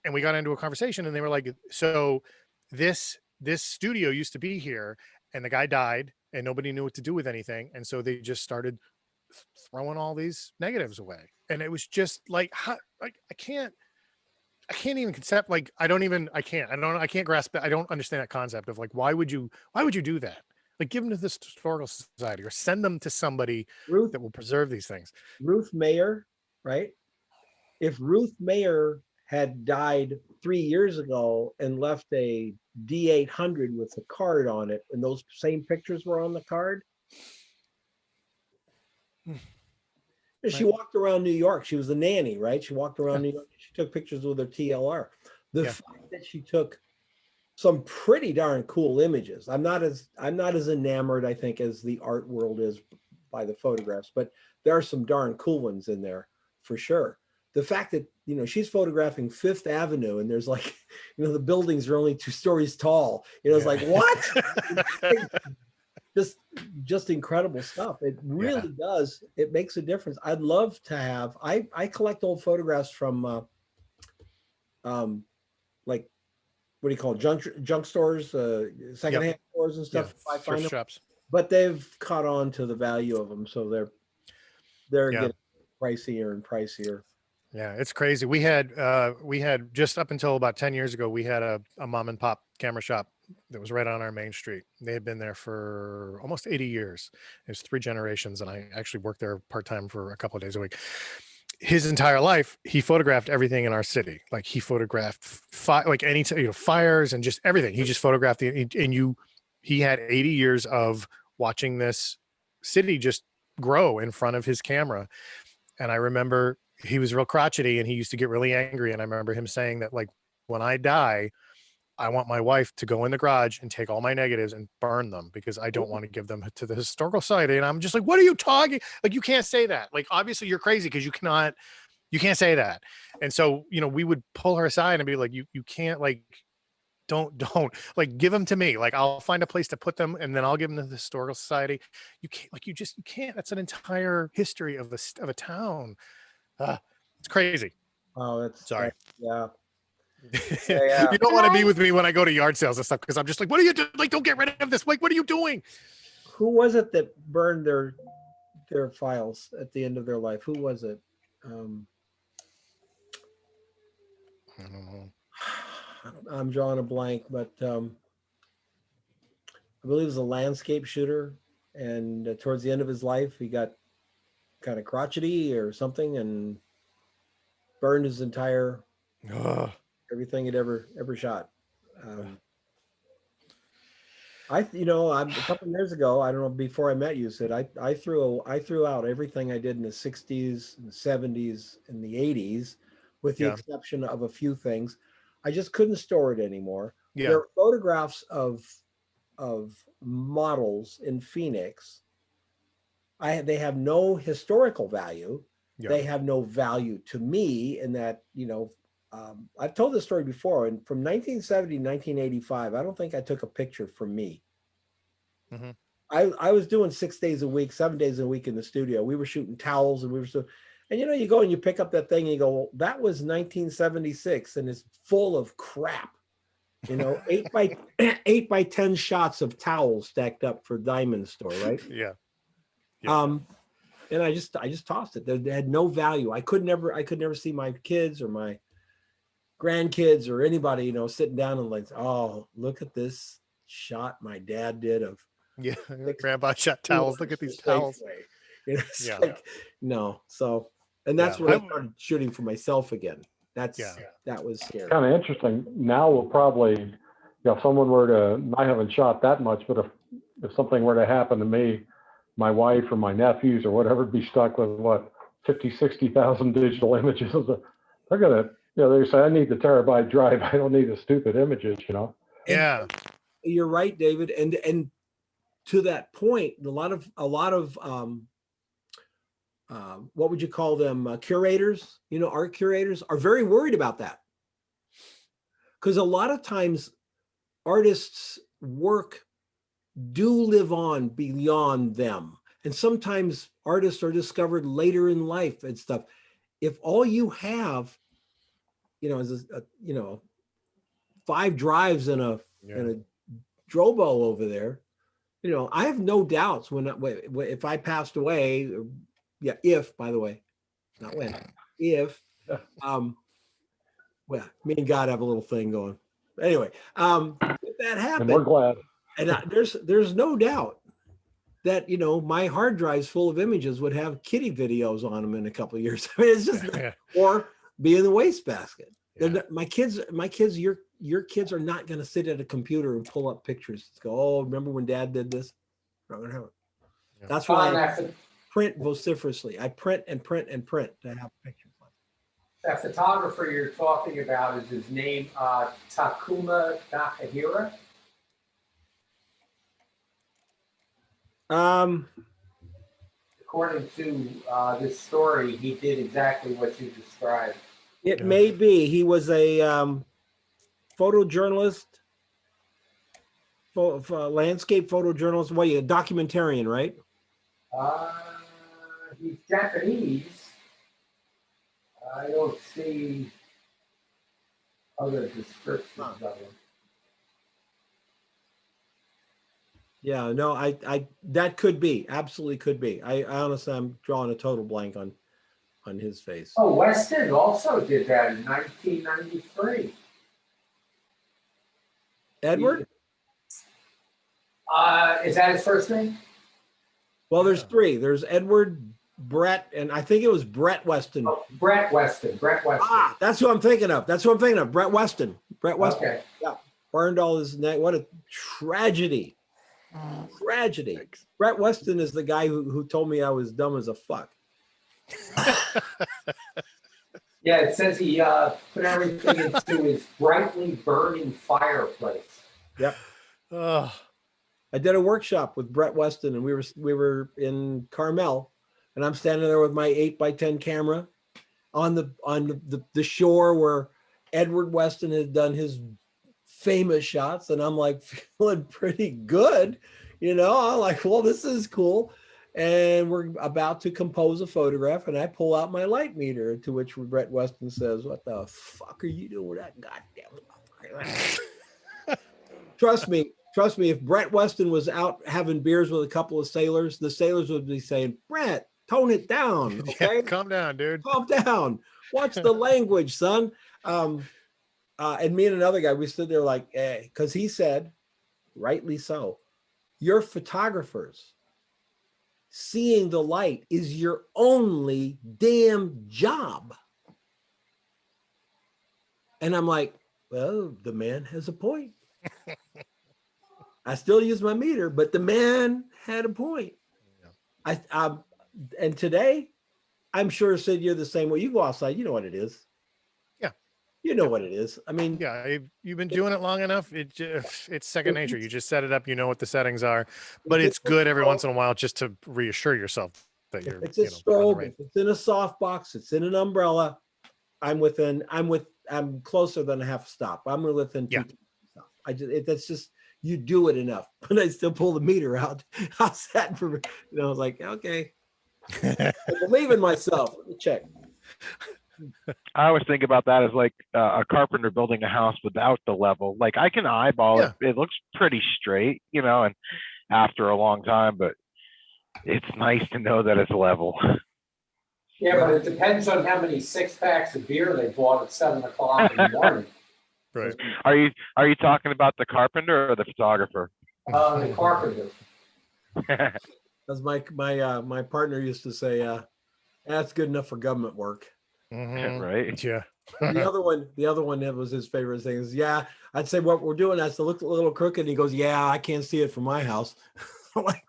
and we got into a conversation, and they were like, so this studio used to be here, and the guy died and nobody knew what to do with anything, and so they just started throwing all these negatives away. And it was just like, how, like I can't even concept, like I can't grasp it. I don't understand that concept of like, why would you do that? Like, give them to this historical society or send them to somebody that will preserve these things. Ruth Mayer, right? If Ruth Mayer had died 3 years ago and left a D800 with a card on it, and those same pictures were on the card, she walked around New York. She was a nanny, right? She walked around New York. She took pictures with her TLR. The fact that she took some pretty darn cool images. I'm not as enamored, I think, as the art world is by the photographs, but there are some darn cool ones in there for sure. The fact that, she's photographing Fifth Avenue and there's like, the buildings are only 2 stories tall. It's like, what? just incredible stuff. It really does. It makes a difference. I'd love to have, I collect old photographs from like, what do you call it? Junk stores, secondhand stores and stuff. I find them, shops. but they've caught on to the value of them, so they're getting pricier and pricier. Yeah, it's crazy. We had just up until about 10 years ago, we had a mom and pop camera shop that was right on our main street. They had been there for almost 80 years. It was 3 generations, and I actually worked there part-time for a couple of days a week. His entire life, he photographed everything in our city. Like he photographed fires and just everything. He just photographed he had 80 years of watching this city just grow in front of his camera. And I remember he was real crotchety and he used to get really angry. And I remember him saying that, like, when I die, I want my wife to go in the garage and take all my negatives and burn them because I don't want to give them to the historical society. And I'm just like, what are you talking? Like, you can't say that. Like, obviously you're crazy because you can't say that. And so, we would pull her aside and be like, you can't, like, don't like, give them to me. Like, I'll find a place to put them and then I'll give them to the historical society. You can't, like, you can't. That's an entire history of a town. It's crazy. Oh, that's sorry. Yeah. You don't want to be with me when I go to yard sales and stuff because I'm just like, what are you doing? Like, don't get rid of this. Like, what are you doing? Who was it that burned their files at the end of their life? Who was it? I don't know. I'm drawing a blank, but I believe it was a landscape shooter. And towards the end of his life, he got kind of crotchety or something and burned his entire Ugh. everything he'd ever shot. I'm a couple of years ago, I don't know, before I met you, Sid, I threw out everything I did in the 60s and 70s and the 80s, with the Yeah. exception of a few things. I just couldn't store it anymore. Yeah. There are photographs of models in Phoenix. They have no historical value. Yeah. They have no value to me in that, I've told this story before, and from 1970 to 1985, I don't think I took a picture for me. Mhm. I was doing 6 days a week, 7 days a week in the studio. We were shooting towels, and we were so, and you go and you pick up that thing and you go, well, that was 1976, and it's full of crap. 8x10 shots of towels stacked up for Diamond Store, right? Yeah. Yeah. And I just tossed it. They had no value. I could never see my kids or my grandkids or anybody, sitting down and like, oh, look at this shot my dad did of Yeah. Grandpa shot towels. Look at these towels. It's Yeah. like, no. So, and that's Yeah. when I started shooting for myself again. That was scary. Kind of interesting. Now we'll probably, if someone were to, I haven't shot that much, but if something were to happen to me, my wife or my nephews or whatever, be stuck with 50,000-60,000 digital images. They're gonna, they say, I need the terabyte drive. I don't need the stupid images, Yeah. You're right, David. And to that point, a lot of what would you call them? Curators, art curators are very worried about that. Because a lot of times artists' work do live on beyond them. And sometimes artists are discovered later in life and stuff. If all you have, is 5 drives in a Drobo over there, I have no doubts if I passed away, if, by the way, not when, if, well, me and God have a little thing going. Anyway, if that happened, and we're glad. And there's no doubt that, my hard drives full of images would have kitty videos on them in a couple of years. I mean, it's just, or be in the wastebasket. Yeah. My kids, your kids are not going to sit at a computer and pull up pictures. Go, oh, remember when Dad did this? Not going to have it. Yeah. That's why I print vociferously. I print and print and print to have pictures. That photographer you're talking about, is his name Takuma Nakahira? According to this story, he did exactly what you described. It may be. He was a photojournalist, landscape photojournalist. What, a documentarian, right? He's Japanese. I don't see other descriptions of him. Yeah, no, I that could be, absolutely could be. I honestly, I'm drawing a total blank on his face. Oh, Weston also did that in 1993. Edward? Is that his first name? Well, there's 3. There's Edward, Brett, and I think it was Brett Weston. Oh, Brett Weston. Ah, that's who I'm thinking of. Brett Weston. Okay. Yeah. Burned all his neck. What a tragedy. Tragedy. Brett Weston is the guy who told me I was dumb as a fuck. Yeah, it says he put everything into his brightly burning fireplace. Yep. Oh. I did a workshop with Brett Weston, and we were in Carmel, and I'm standing there with my 8x10 camera on the shore where Edward Weston had done his famous shots, and I'm like feeling pretty good, I'm like, well, this is cool. And we're about to compose a photograph, and I pull out my light meter, to which Brett Weston says, "What the fuck are you doing with that goddamn?" Trust me, if Brett Weston was out having beers with a couple of sailors, the sailors would be saying, "Brett, tone it down, okay? Yeah, calm down, dude. Calm down. Watch the language, son." And me and another guy, we stood there like, because he said, rightly so, you're photographers. Seeing the light is your only damn job. And I'm like, well, the man has a point. I still use my meter, but the man had a point. Yeah. And today, I'm sure, Sid, you're the same way. You go outside, you know what it is. Yeah. You know what it is. I mean, yeah, you've been doing it long enough. It's second nature. You just set it up. You know what the settings are, but it's good every once in a while just to reassure yourself that you're. It's a strobe. If it's in a softbox, it's in an umbrella. I'm closer than a half stop. I'm within two. That's just, you do it enough. But I still pull the meter out. I sat for, I was like, okay. I believe in myself. Let me check. I always think about that as like a carpenter building a house without the level. Like I can eyeball it. It looks pretty straight, and after a long time, but it's nice to know that it's level. Yeah, but it depends on how many 6-packs of beer they bought at 7 o'clock in the morning. Right. Are you talking about the carpenter or the photographer? The carpenter. As my partner used to say, that's good enough for government work. Right. Yeah. The other one that was his favorite thing is, I'd say what we're doing has to look a little crooked. And he goes, yeah, I can't see it from my house. Like,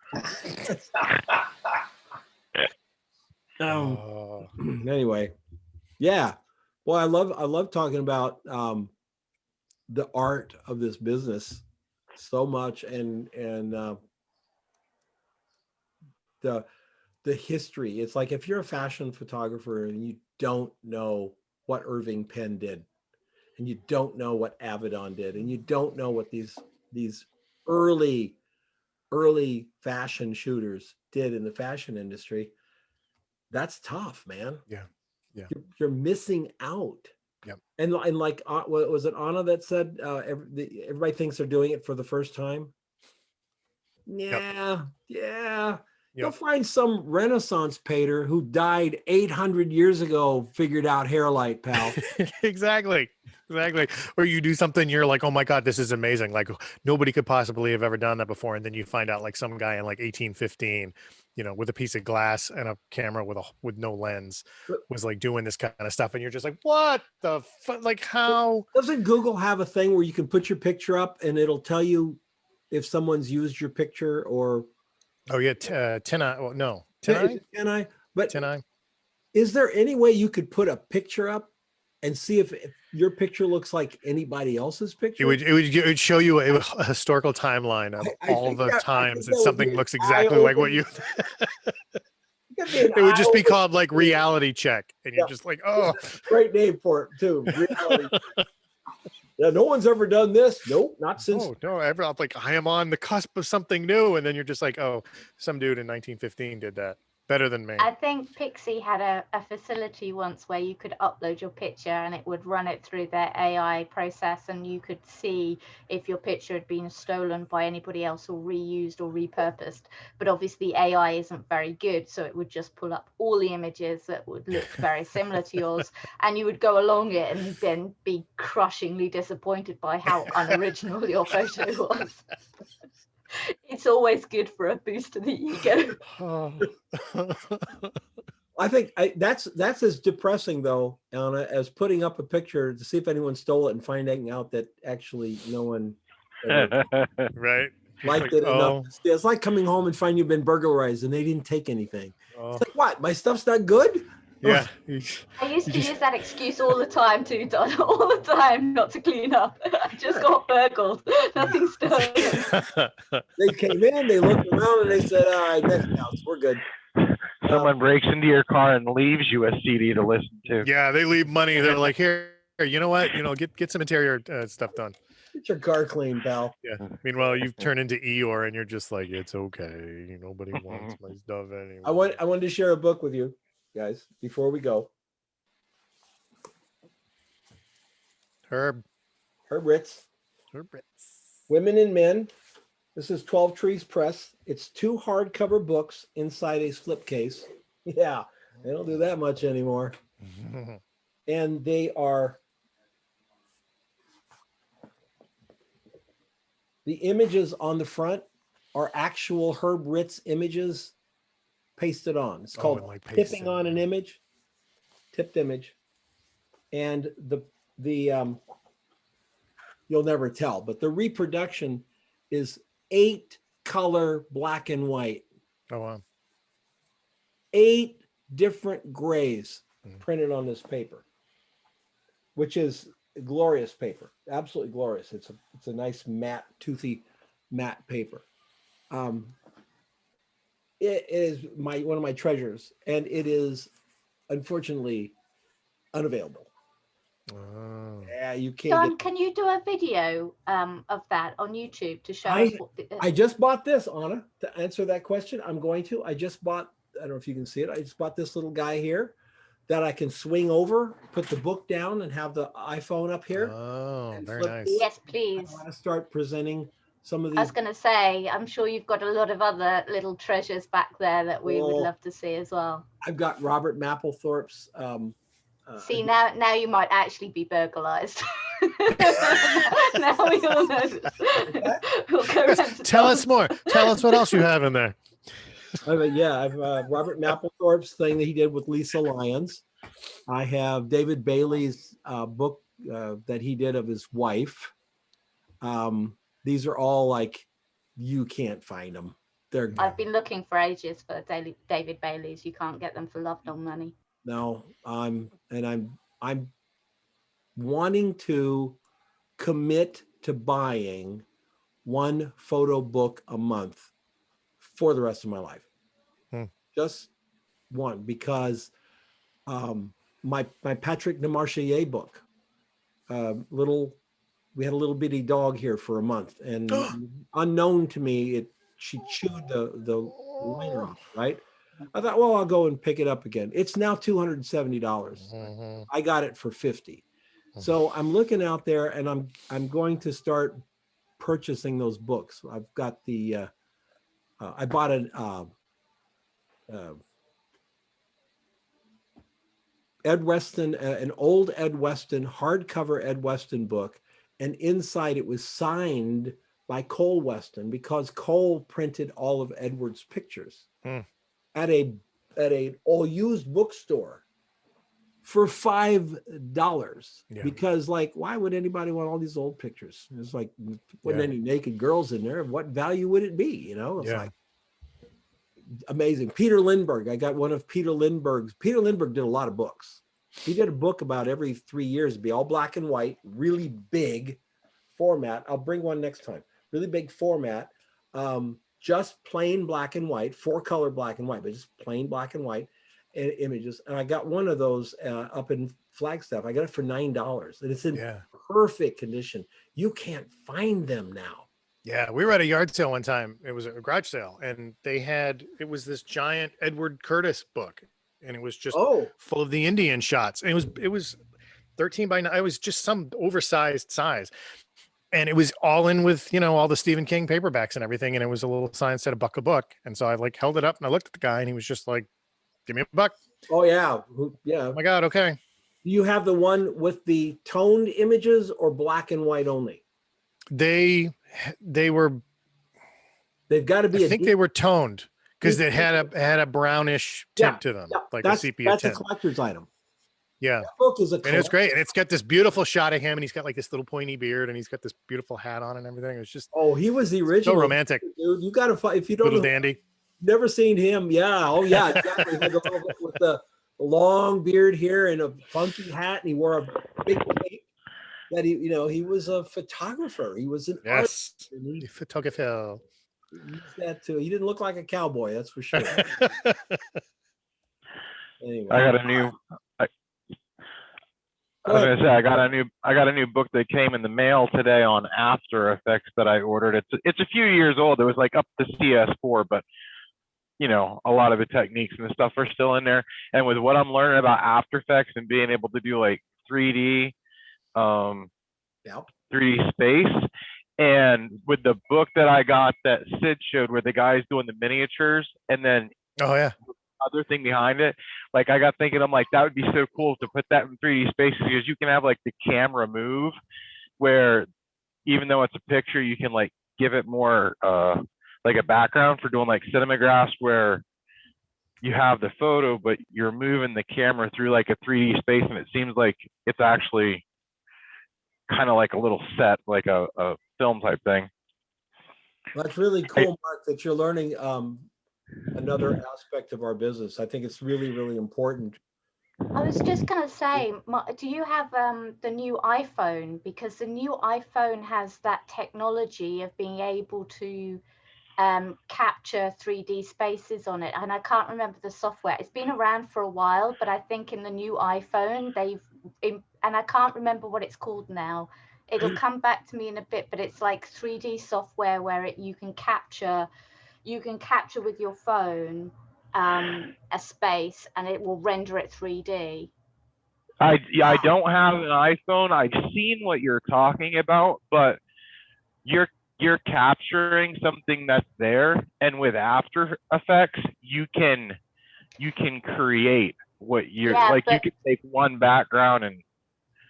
anyway, yeah. Well, I love talking about the art of this business so much, and the history. It's like, if you're a fashion photographer and you don't know what Irving Penn did, and you don't know what Avedon did, and you don't know what these early fashion shooters did in the fashion industry, that's tough, man. Yeah. You're missing out. Yep. And like, what was it, Anna that said everybody thinks they're doing it for the first time? Yeah. You'll find some Renaissance painter who died 800 years ago figured out hair light, pal. Exactly. Or you do something, you're like, oh my God, this is amazing. Like nobody could possibly have ever done that before. And then you find out like some guy in like 1815, with a piece of glass and a camera with no lens was like doing this kind of stuff. And you're just like, what the fuck? Like how? Doesn't Google have a thing where you can put your picture up and it'll tell you if someone's used your picture or? Oh yeah. Tenai. Well, no. Tenai. But Tenai. Is there any way you could put a picture up and see if your picture looks like anybody else's picture? It would show you a historical timeline of all the times that something looks exactly like what you. It would just be called like reality check, and you're just like, oh, great name for it too. Reality. Yeah, no one's ever done this. Nope, not since. Oh no, ever. I'm like, I am on the cusp of something new, and then you're just like, oh, some dude in 1915 did that better than me. I think Pixie had a facility once where you could upload your picture and it would run it through their AI process, and you could see if your picture had been stolen by anybody else or reused or repurposed. But obviously AI isn't very good, so it would just pull up all the images that would look very similar to yours, and you would go along it and then be crushingly disappointed by how unoriginal your photo was. It's always good for a boost to the ego. I think that's as depressing though, Anna, as putting up a picture to see if anyone stole it and finding out that actually no one right liked it enough. It's like coming home and finding you've been burglarized and they didn't take anything. It's like, what? My stuff's not good? Yeah. I used to use that excuse all the time too, Don, all the time, not to clean up. I just got burgled. Nothing stolen. They came in, they looked around, and they said, all right, next house, we're good. Someone breaks into your car and leaves you a CD to listen to. Yeah, they leave money. They're like, here, you know what? Get some interior stuff done. Get your car clean, pal. Yeah. Meanwhile, you've turned into Eeyore, and you're just like, it's okay. Nobody wants my stuff anyway. I wanted to share a book with you guys before we go. Herb Ritz. Women and Men. This is 12 Trees Press. It's 2 hardcover books inside a slipcase. Yeah, they don't do that much anymore. And they are The images on the front are actual Herb Ritz images pasted on. It's called and, like, tipping pasted. on an image, tipped image. And the you'll never tell, but the reproduction is 8 color black and white, Oh wow. 8 different grays Mm. printed on this paper, which is glorious paper, absolutely glorious. It's a nice matte, toothy, matte paper. It is one of my treasures, and it is unfortunately unavailable. Oh. Yeah, you can't John, get. can you do a video of that on YouTube to show I- us what I just bought this, Anna, to answer that question. I'm going to. I just bought, I don't know if you can see it. I just bought this little guy here that I can swing over, put the book down, and have the iPhone up here. Oh, and very flip nice. these. Yes, I please. want to start presenting some of I these. was going to say, I'm sure you've got a lot of other little treasures back there that we would Oh. love to see as well. I've got Robert Mapplethorpe's. See, now you might actually be burglarized. Now we all know. We'll go around to Tell Tom. us more. Tell us what else you have in there. I've Robert Mapplethorpe's thing that he did with Lisa Lyons. I have David Bailey's book that he did of his wife. These are all like, you can't find them. They're I've been looking for ages for David Bailey's. You can't get them for love nor money. no. I'm wanting to commit to buying one photo book a month for the rest of my life. Just one, because my Patrick Demarchelier book, we had a little bitty dog here for a month, and unknown to me, she chewed the liner off, right? I thought, well, I'll go and pick it up again. It's now $270. Mhm. I got it for $50. So I'm looking out there, and I'm going to start purchasing those books. I've got I bought an Ed Weston, an old Ed Weston hardcover Ed Weston book, and inside it was signed by Cole Weston, because Cole printed all of Edward's pictures at a all used bookstore for $5. Yeah. Because, like, why would anybody want all these old pictures? It's like, wasn't any naked girls in there. What value would it be? You know, it's like amazing. Peter Lindbergh. I got one of Peter Lindbergh's. Peter Lindbergh did a lot of books. He did a book about every 3 years. It'd be all black and white, really big format. I'll bring one next time. Really big format. Just plain black and white, 4-color black and white, but just plain black and white images. And I got one of those up in Flagstaff. I got it for $9, and it's in perfect condition. You can't find them now. Yeah, we were at a yard sale one time. It was a garage sale, and it was this giant Edward Curtis book, and it was just full of the Indian shots. And it was 13 by 9. It was just some oversized size, and it was all in with, all the Stephen King paperbacks and everything. And it was a little sign said $1 a book. And so I held it up, and I looked at the guy, and he was just like, "Give me $1." Oh yeah, yeah. Oh my God. Okay. You have the one with the toned images or black and white only? They've got to be. I think they were toned, because it had a brownish tint to them, like a sepia that's tint. a collector's item. Yeah, that book is and it's great, and it's got this beautiful shot of him, and he's got like this little pointy beard, and he's got this beautiful hat on and everything. It was just he was the original. So romantic, dude. You got to find, if you don't little know, dandy. Never seen him. Yeah. Oh yeah, exactly. With the long beard here and a funky hat, and he wore a big cape. That he was a photographer. He was an artist. Yes, photographer. That too. He didn't look like a cowboy, that's for sure. Anyway, I got a new. I was gonna say I got a new book that came in the mail today on After Effects that I ordered. It's a few years old. It was like up to CS4, but a lot of the techniques and the stuff are still in there. And with what I'm learning about After Effects and being able to do like 3D 3D space, and with the book that I got that Sid showed where the guy's doing the miniatures, and then other thing behind it, like I got thinking, I'm like, that would be so cool to put that in 3D space, because you can have like the camera move where even though it's a picture, you can like give it more like a background for doing like cinemagraphs where you have the photo, but you're moving the camera through like a 3D space, and it seems like it's actually kind of like a little set, like a film type thing. Well, that's really cool, Mark, that you're learning another aspect of our business. I think it's really, really important. I was just going to say, do you have the new iPhone? Because the new iPhone has that technology of being able to capture 3D spaces on it. And I can't remember the software. It's been around for a while, but I think in the new iPhone, and I can't remember what it's called now. It'll come back to me in a bit, but it's like 3D software where you can capture with your phone a space, and it will render it 3D. I don't have an iPhone. I've seen what you're talking about, but you're capturing something that's there, and with After Effects, you can create what you're like. You can take one background and.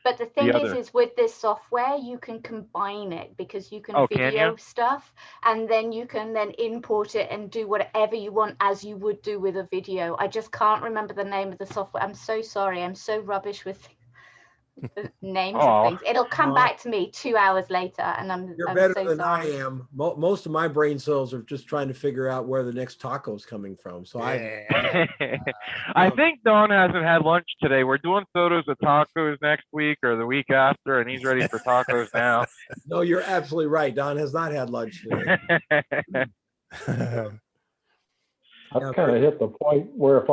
But the thing is with this software, you can combine it because you can video stuff, and then you can then import it and do whatever you want as you would do with a video. I just can't remember the name of the software. I'm so sorry. I'm so rubbish with the names of things. It'll come back to me 2 hours later, and You're I'm better so than sorry. I am. Most of my brain cells are just trying to figure out where the next taco is coming from. So Yeah. I think Don hasn't had lunch today. We're doing photos of tacos next week or the week after, and he's ready for tacos now. No, you're absolutely right. Don has not had lunch today. I've kind of hit the point where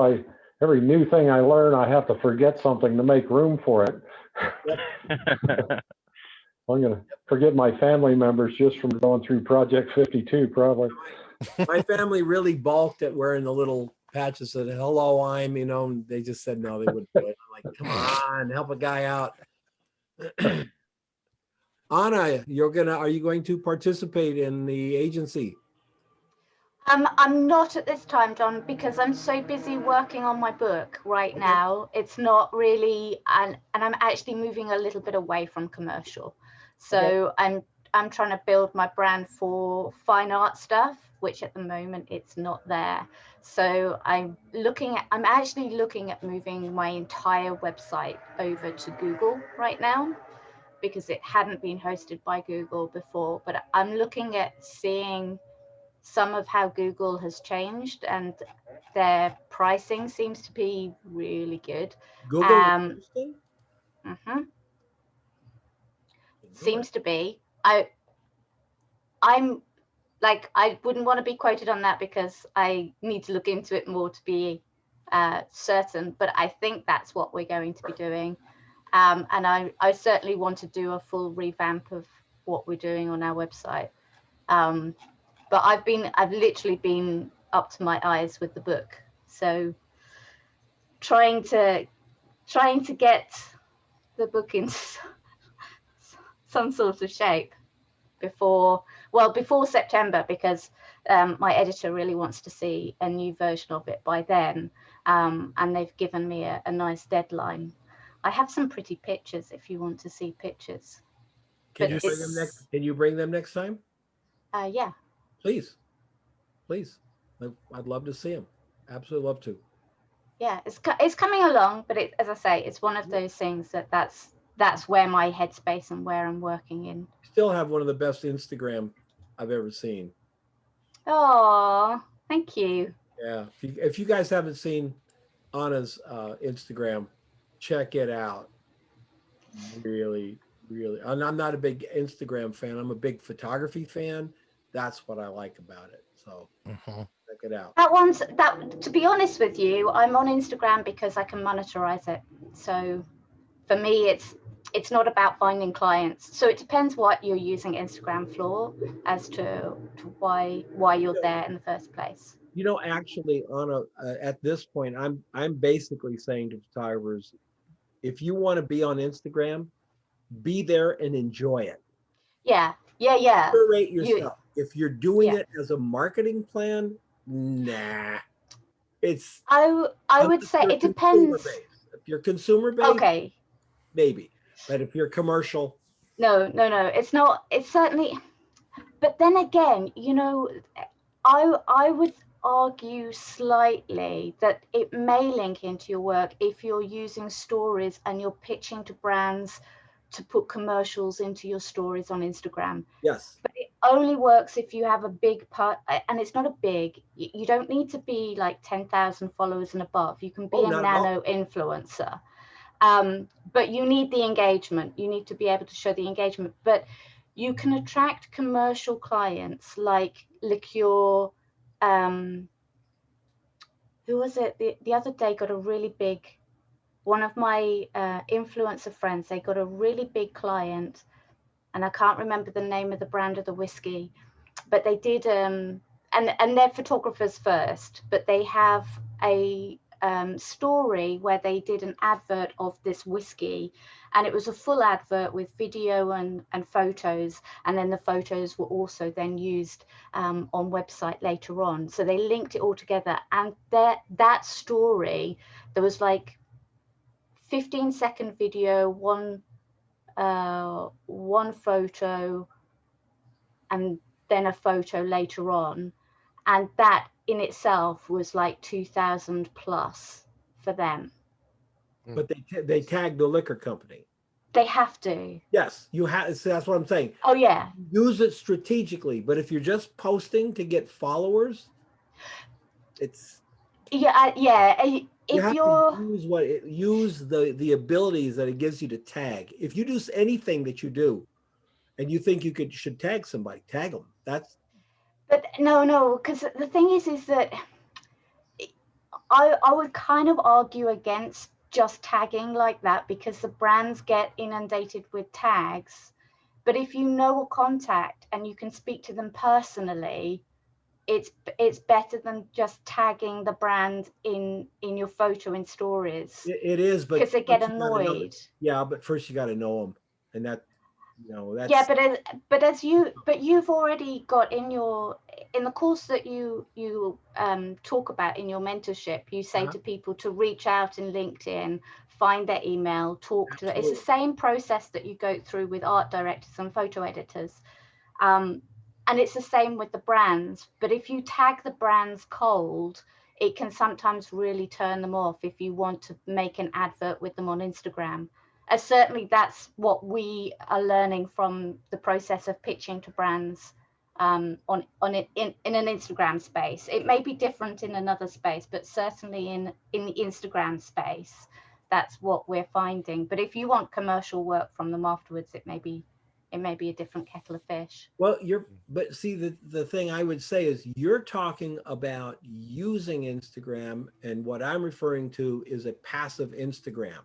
every new thing I learn, I have to forget something to make room for it. I'm going to forget my family members just from going through Project 52, probably. My family really balked at wearing the little patches that hello, I'm, and they just said no, they wouldn't do it. I'm like, come on, help a guy out. Anna, are you going to participate in the agency? I'm not at this time, John, because I'm so busy working on my book right now. It's not really, and I'm actually moving a little bit away from commercial. So I'm trying to build my brand for fine art stuff, which at the moment it's not there. So I'm actually looking at moving my entire website over to Google right now, because it hadn't been hosted by Google before. But I'm looking at seeing some of how Google has changed, and their pricing seems to be really good. Google Seems to be. I'm like, I wouldn't want to be quoted on that because I need to look into it more to be certain, but I think that's what we're going to be doing. And I certainly want to do a full revamp of what we're doing on our website. But I've literally been up to my eyes with the book. So trying to get the book in some sort of shape before September, because my editor really wants to see a new version of it by then. And they've given me a nice deadline. I have some pretty pictures if you want to see pictures. Can you bring them next time? Yeah. Please. I'd love to see them. Absolutely love to. Yeah, it's coming along, but as I say, it's one of those things that's where my headspace and where I'm working in. Still have one of the best Instagram I've ever seen. Oh, thank you. Yeah, if you guys haven't seen Anna's Instagram, check it out. Really, and I'm not a big Instagram fan. I'm a big photography fan. That's what I like about it. So check it out. To be honest with you, I'm on Instagram because I can monetize it. So for me, it's not about finding clients. So it depends what you're using Instagram for as to why you're there in the first place. Actually, Anna, at this point, I'm basically saying to photographers, if you want to be on Instagram, be there and enjoy it. Yeah. Curate yourself. If you're doing it as a marketing plan, nah. I would say it depends. If you're consumer based, okay, maybe. But if you're commercial, no, it's not. It's certainly, but then again, you know, I would argue slightly that it may link into your work if you're using stories and you're pitching to brands to put commercials into your stories on Instagram. Yes. But it only works if you have a big part, and it's not a big, you don't need to be like 10,000 followers and above. You can be Oh, a not at all. nano influencer. But you need the engagement. You need to be able to show the engagement. But you can attract commercial clients like Liqueur. Who was it? The other day got a really big, one of my influencer friends, they got a really big client, and I can't remember the name of the brand of the whiskey, but they did, and they're photographers first, but they have a story where they did an advert of this whiskey, and it was a full advert with video and photos, and then the photos were also then used on website later on. So they linked it all together, and that story, there was like 15-second video, one photo, and then a photo later on, and that in itself was like 2,000 plus for them. But they tagged the liquor company. They have to. Yes, you have. So that's what I'm saying. Oh yeah. Use it strategically, but if you're just posting to get followers, it's Yeah, yeah. you If have you're to use the abilities that it gives you to tag. If you do anything that you do, and you think you should tag somebody, tag them. That's. But no, because the thing is that I would kind of argue against just tagging like that, because the brands get inundated with tags. But if you know a contact and you can speak to them personally, it's better than just tagging the brand in your photo in stories. It is, but because they get annoyed. Yeah, but first you got to know them, and that's. Yeah, but you've already got in the course that you talk about in your mentorship, you say to people to reach out in LinkedIn, find their email, talk to them. It's the same process that you go through with art directors and photo editors, and it's the same with the brands. But if you tag the brands cold, it can sometimes really turn them off if you want to make an advert with them on Instagram. Certainly that's what we are learning from the process of pitching to brands in an Instagram space. It may be different in another space, but certainly in the Instagram space, that's what we're finding. But if you want commercial work from them afterwards, it may be a different kettle of fish. Well, but see, the thing I would say is you're talking about using Instagram, and what I'm referring to is a passive Instagram.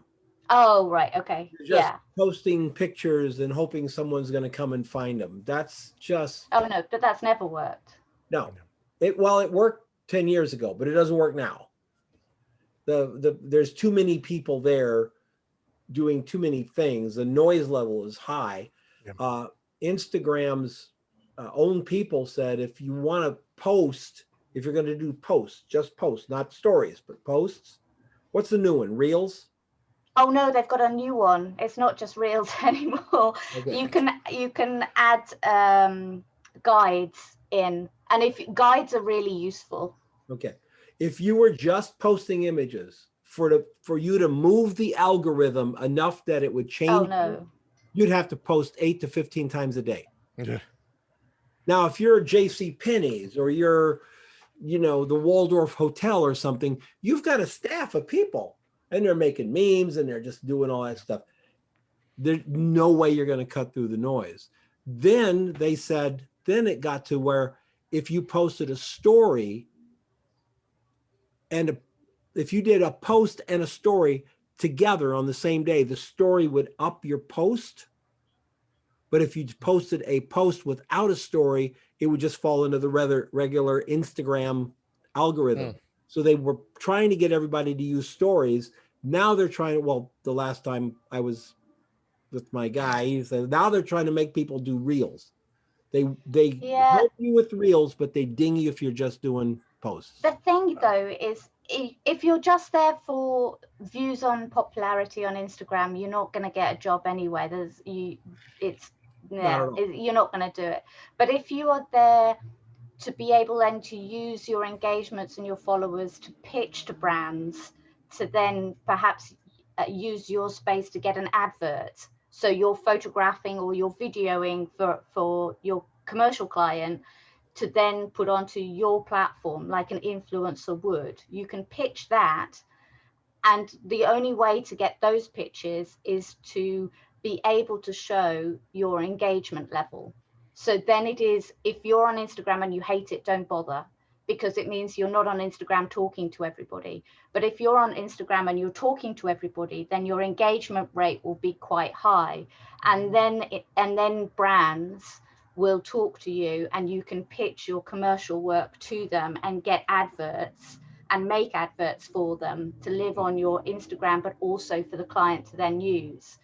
Oh, right. Okay. You're just posting pictures and hoping someone's going to come and find them. That's just. Oh no, but that's never worked. No, it worked 10 years ago, but it doesn't work now. There's too many people there doing too many things. The noise level is high. Yeah. Instagram's own people said, if you want to post, if you're going to do posts, just post, not stories, but posts. What's the new one? Reels? Oh no, they've got a new one. It's not just Reels anymore. Okay. You can add guides in, and if guides are really useful. Okay, if you were just posting images for you to move the algorithm enough that it would change. Oh no. You'd have to post 8 to 15 times a day. Yeah. Now, if you're J.C. Penney's or you're, the Waldorf Hotel or something, you've got a staff of people. And they're making memes and they're just doing all that stuff. There's no way you're going to cut through the noise. Then they said, then it got to where if you posted a story and if you did a post and a story together on the same day, the story would up your post. But if you posted a post without a story, it would just fall into the regular Instagram algorithm. So they were trying to get everybody to use stories. Now they're trying to, the last time I was with my guy, he said, now they're trying to make people do reels. They help you with reels, but they ding you if you're just doing posts. The thing though is, if you're just there for views on popularity on Instagram, you're not going to get a job anyway. Yeah, all. you're not going to do it. But if you are there to be able then to use your engagements and your followers to pitch to brands, to then perhaps use your space to get an advert. So you're photographing or you're videoing for your commercial client to then put onto your platform like an influencer would. You can pitch that. And the only way to get those pitches is to be able to show your engagement level. So then it is, if you're on Instagram and you hate it, don't bother, because it means you're not on Instagram talking to everybody. But if you're on Instagram and you're talking to everybody, then your engagement rate will be quite high. And then brands will talk to you and you can pitch your commercial work to them and get adverts and make adverts for them to live on your Instagram, but also for the client to then use.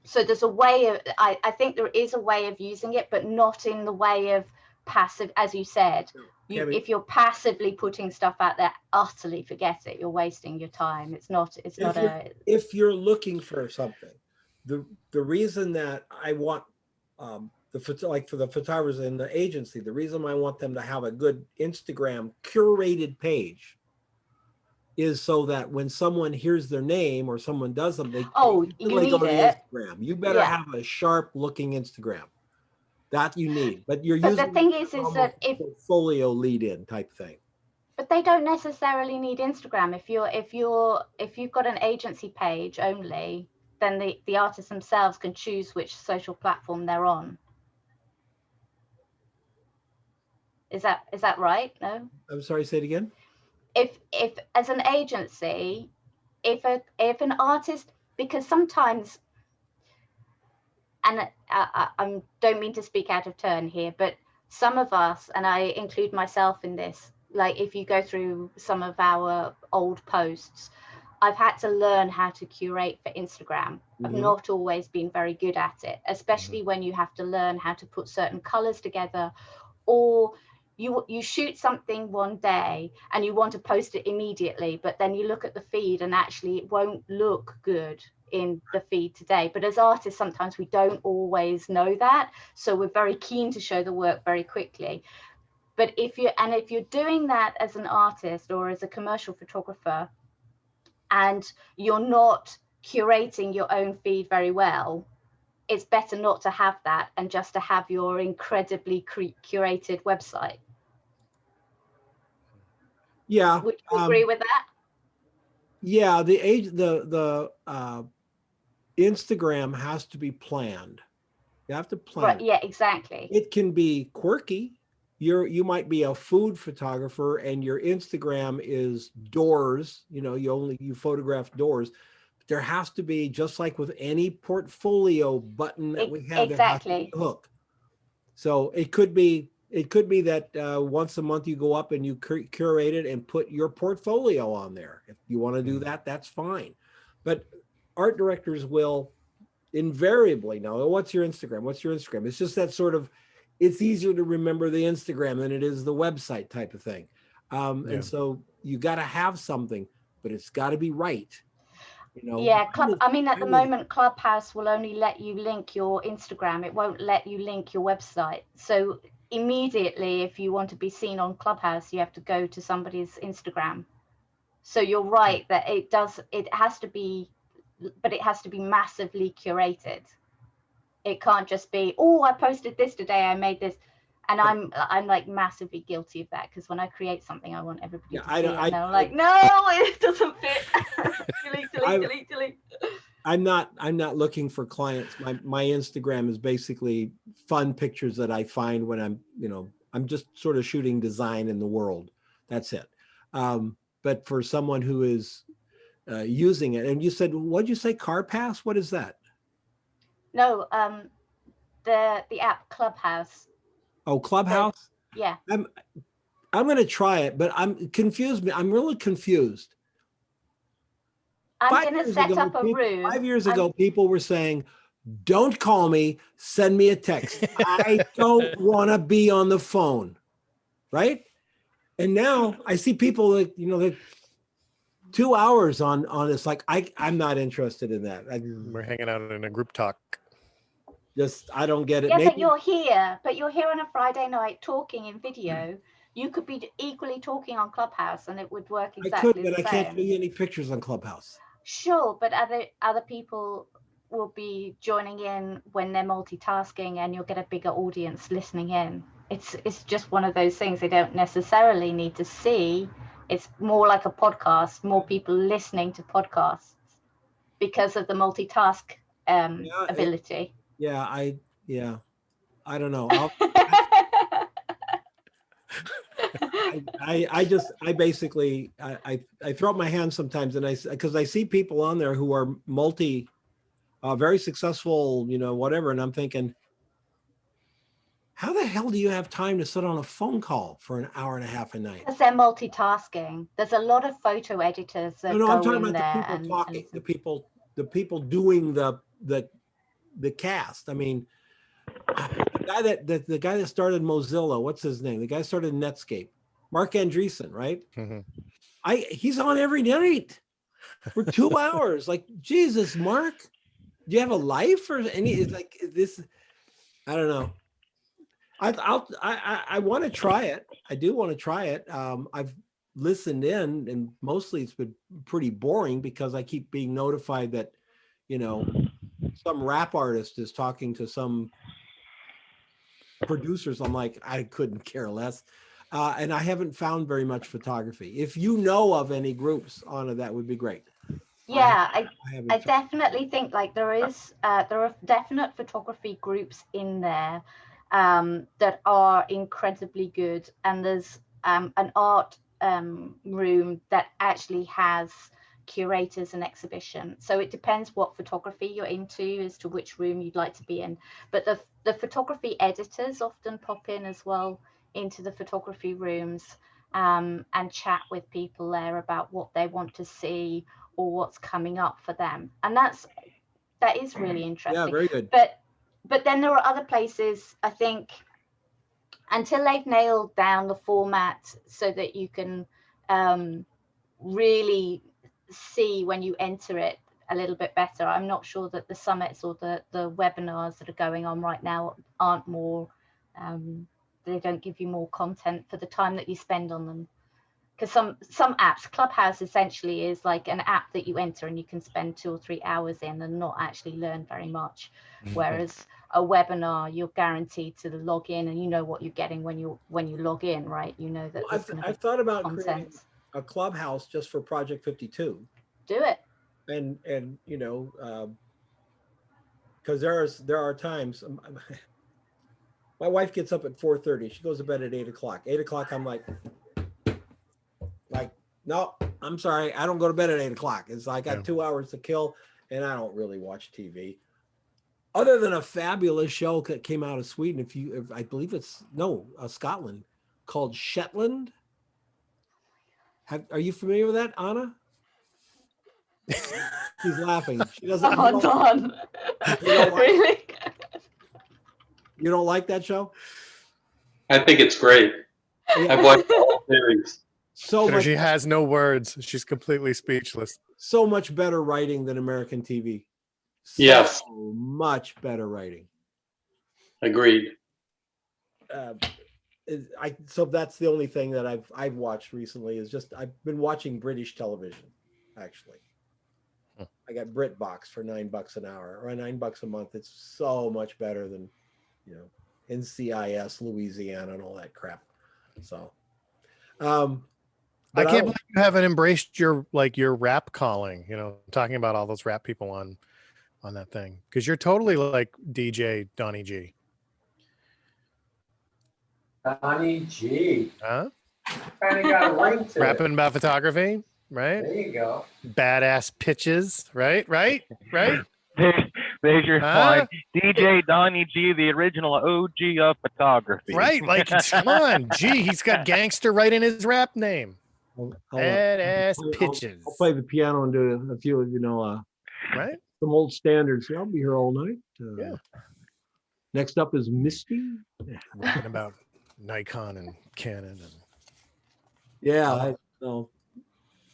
So there's a way of, I think there is a way of using it, but not in the way of passive, as you said. If you're passively putting stuff out there, utterly forget it. You're wasting your time. If you're looking for something, the reason that I want like for the photographers in the agency, the reason I want them to have a good Instagram curated page is so that when someone hears their name or someone does them, they you go need to it. Instagram. You better have a sharp looking Instagram. That you need, but you're but using the thing is that if portfolio lead in type thing. But they don't necessarily need Instagram. If you've got an agency page only, then the artists themselves can choose which social platform they're on. Is that right? No? I'm sorry, say it again. If as an agency, if an artist, because sometimes, and I don't mean to speak out of turn here, but some of us, and I include myself in this, like if you go through some of our old posts, I've had to learn how to curate for Instagram. I've not always been very good at it, especially when you have to learn how to put certain colors together, or you shoot something one day and you want to post it immediately, but then you look at the feed and actually it won't look good in the feed today. But as artists, sometimes we don't always know that, so we're very keen to show the work very quickly. But if you're doing that as an artist or as a commercial photographer, and you're not curating your own feed very well, it's better not to have that and just to have your incredibly curated website. Yeah. Would you agree with that? Yeah, the Instagram has to be planned. You have to plan. Right, yeah, exactly. It can be quirky. You might be a food photographer and your Instagram is doors, you photograph doors. There has to be, just like with any portfolio button that we have, exactly, there has to be a hook. So it could be that once a month you go up and you curate it and put your portfolio on there. If you want to do that, that's fine. But art directors will invariably know, what's your Instagram? What's your Instagram? It's just that sort of, it's easier to remember the Instagram than it is the website type of thing. And so you got to have something, but it's got to be right. Yeah, at the moment, Clubhouse will only let you link your Instagram. It won't let you link your website. So immediately, if you want to be seen on Clubhouse, you have to go to somebody's Instagram. So you're right that it has to be massively curated. It can't just be, oh, I posted this today, I made this. And I'm like massively guilty of that, because when I create something, I want everybody to see it. And I'm like, no, it doesn't fit. delete. I'm not looking for clients. My Instagram is basically fun pictures that I find when I'm just sort of shooting design in the world. That's it. But for someone who is using it, and you said, what'd you say, CarPass? What is that? No, the app Clubhouse. Oh, Clubhouse? Yeah. I'm going to try it, but I'm confused. I'm really confused. I'm going to set up a room. 5 years ago, people were saying, don't call me, send me a text. I don't want to be on the phone. Right? And now I see people like, they're 2 hours on it's like, I'm not interested in that. We're hanging out in a group talk. Just I don't get it. Yeah, but Maybe you're here. But you're here on a Friday night talking in video. You could be equally talking on Clubhouse, and it would work I could, exactly but the I can't same. show you any pictures on Clubhouse. Sure, but other people will be joining in when they're multitasking, and you'll get a bigger audience listening in. It's just one of those things. They don't necessarily need to see. It's more like a podcast. More people listening to podcasts because of the multitask Yeah, ability. yeah, I don't know. I basically I throw up my hands sometimes, and because I see people on there who are very successful, whatever, and I'm thinking, how the hell do you have time to sit on a phone call for an hour and a half a night? Because they're multitasking. There's a lot of photo editors that No, I'm go talking in about the there people and talking, the people doing the cast. I mean, the guy that started Mozilla, what's his name? The guy started Netscape, Mark Andreessen, right? Mhm. He's on every night for 2 hours. Like, Jesus, Mark, do you have a life or any? It's like this. I don't know. I want to try it. I do want to try it. I've listened in, and mostly it's been pretty boring because I keep being notified that, some rap artist is talking to some producers. I'm like, I couldn't care less. And I haven't found very much photography. If you know of any groups on it, that would be great. yeah, haven't I found- definitely think like there are definite photography groups in there that are incredibly good, and there's an art room that actually has curators and exhibition. So it depends what photography you're into as to which room you'd like to be in. But the photography editors often pop in as well into the photography rooms and chat with people there about what they want to see or what's coming up for them, and that is really interesting. Yeah, very good. But then there are other places, I think, until they've nailed down the format so that you can really see when you enter it a little bit better. I'm not sure that the summits or the webinars that are going on right now aren't more they don't give you more content for the time that you spend on them. Because some apps, Clubhouse essentially is like an app that you enter and you can spend 2 or 3 hours in and not actually learn very much. Whereas a webinar, you're guaranteed to log in and you know what you're getting when you log in, right? You know that there's I've thought about creating content. a Clubhouse just for Project 52, Do it. and because there are times. My wife gets up at 4:30. She goes to bed at 8 o'clock. 8 o'clock, I'm like, no, I'm sorry, I don't go to bed at 8 o'clock. It's like I got 2 hours to kill, and I don't really watch TV. Other than a fabulous show that came out of Sweden, if I believe it's Scotland, called Shetland. Are you familiar with that, Anna? She's laughing. She doesn't. Hold on. Really? You don't like that show? I think it's great. Yeah. I've watched the whole series. So much. She has no words. She's completely speechless. So much better writing than American TV. Yes. So much better writing. Agreed. So that's the only thing that I've watched recently is just I've been watching British television, actually. I got BritBox for $9 an hour or $9 a month. It's so much better than, NCIS, Louisiana, and all that crap. So, I can't believe you haven't embraced your rap calling, talking about all those rap people on that thing. Because you're totally like DJ Donnie G. Donnie G. Huh? Kind of got a ring to Rapping it. about photography, right? There you go. Badass pitches, right? There's your Huh? line. DJ Donnie G, the original OG of photography. Right? Like, come on, G. He's got gangster right in his rap name. Badass pitches. I'll play the piano and do a few, right? Some old standards. I'll be here all night. Yeah. Next up is Misty. Rapping about Nikon and Canon. Yeah,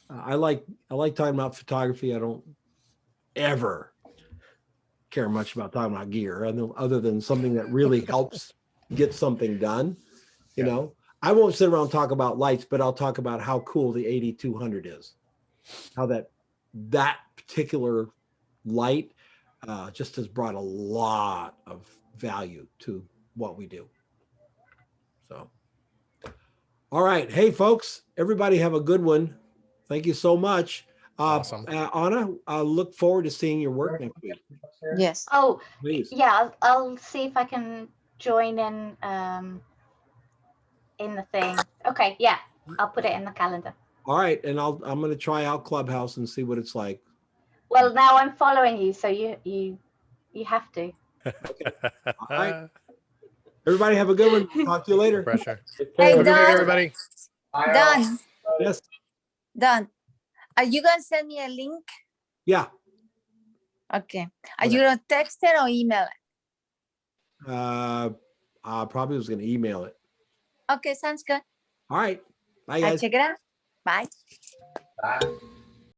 I like talking about photography. I don't ever care much about talking about gear other than something that really helps get something done. You Yeah. know, I won't sit around and talk about lights, but I'll talk about how cool the 8200 is. How that particular light just has brought a lot of value to what we do. So, all right. Hey, folks, everybody have a good one. Thank you so much. Awesome. Anna, I look forward to seeing your work next week. Yes. Oh, Please. yeah, I'll see if I can join in the thing. Okay, yeah, I'll put it in the calendar. All right. And I'm going to try out Clubhouse and see what it's like. Well, now I'm following you, so you have to. All right. Everybody have a good one. Talk to you later. Pressure. Hey, Have a good week, Don. everybody. Don. Yes. Don. Are you gonna send me a link? Yeah. Okay. Are you gonna text it or email it? I probably was going to email it. Okay, sounds good. All right. Bye, I guys. check it out. Bye. Bye.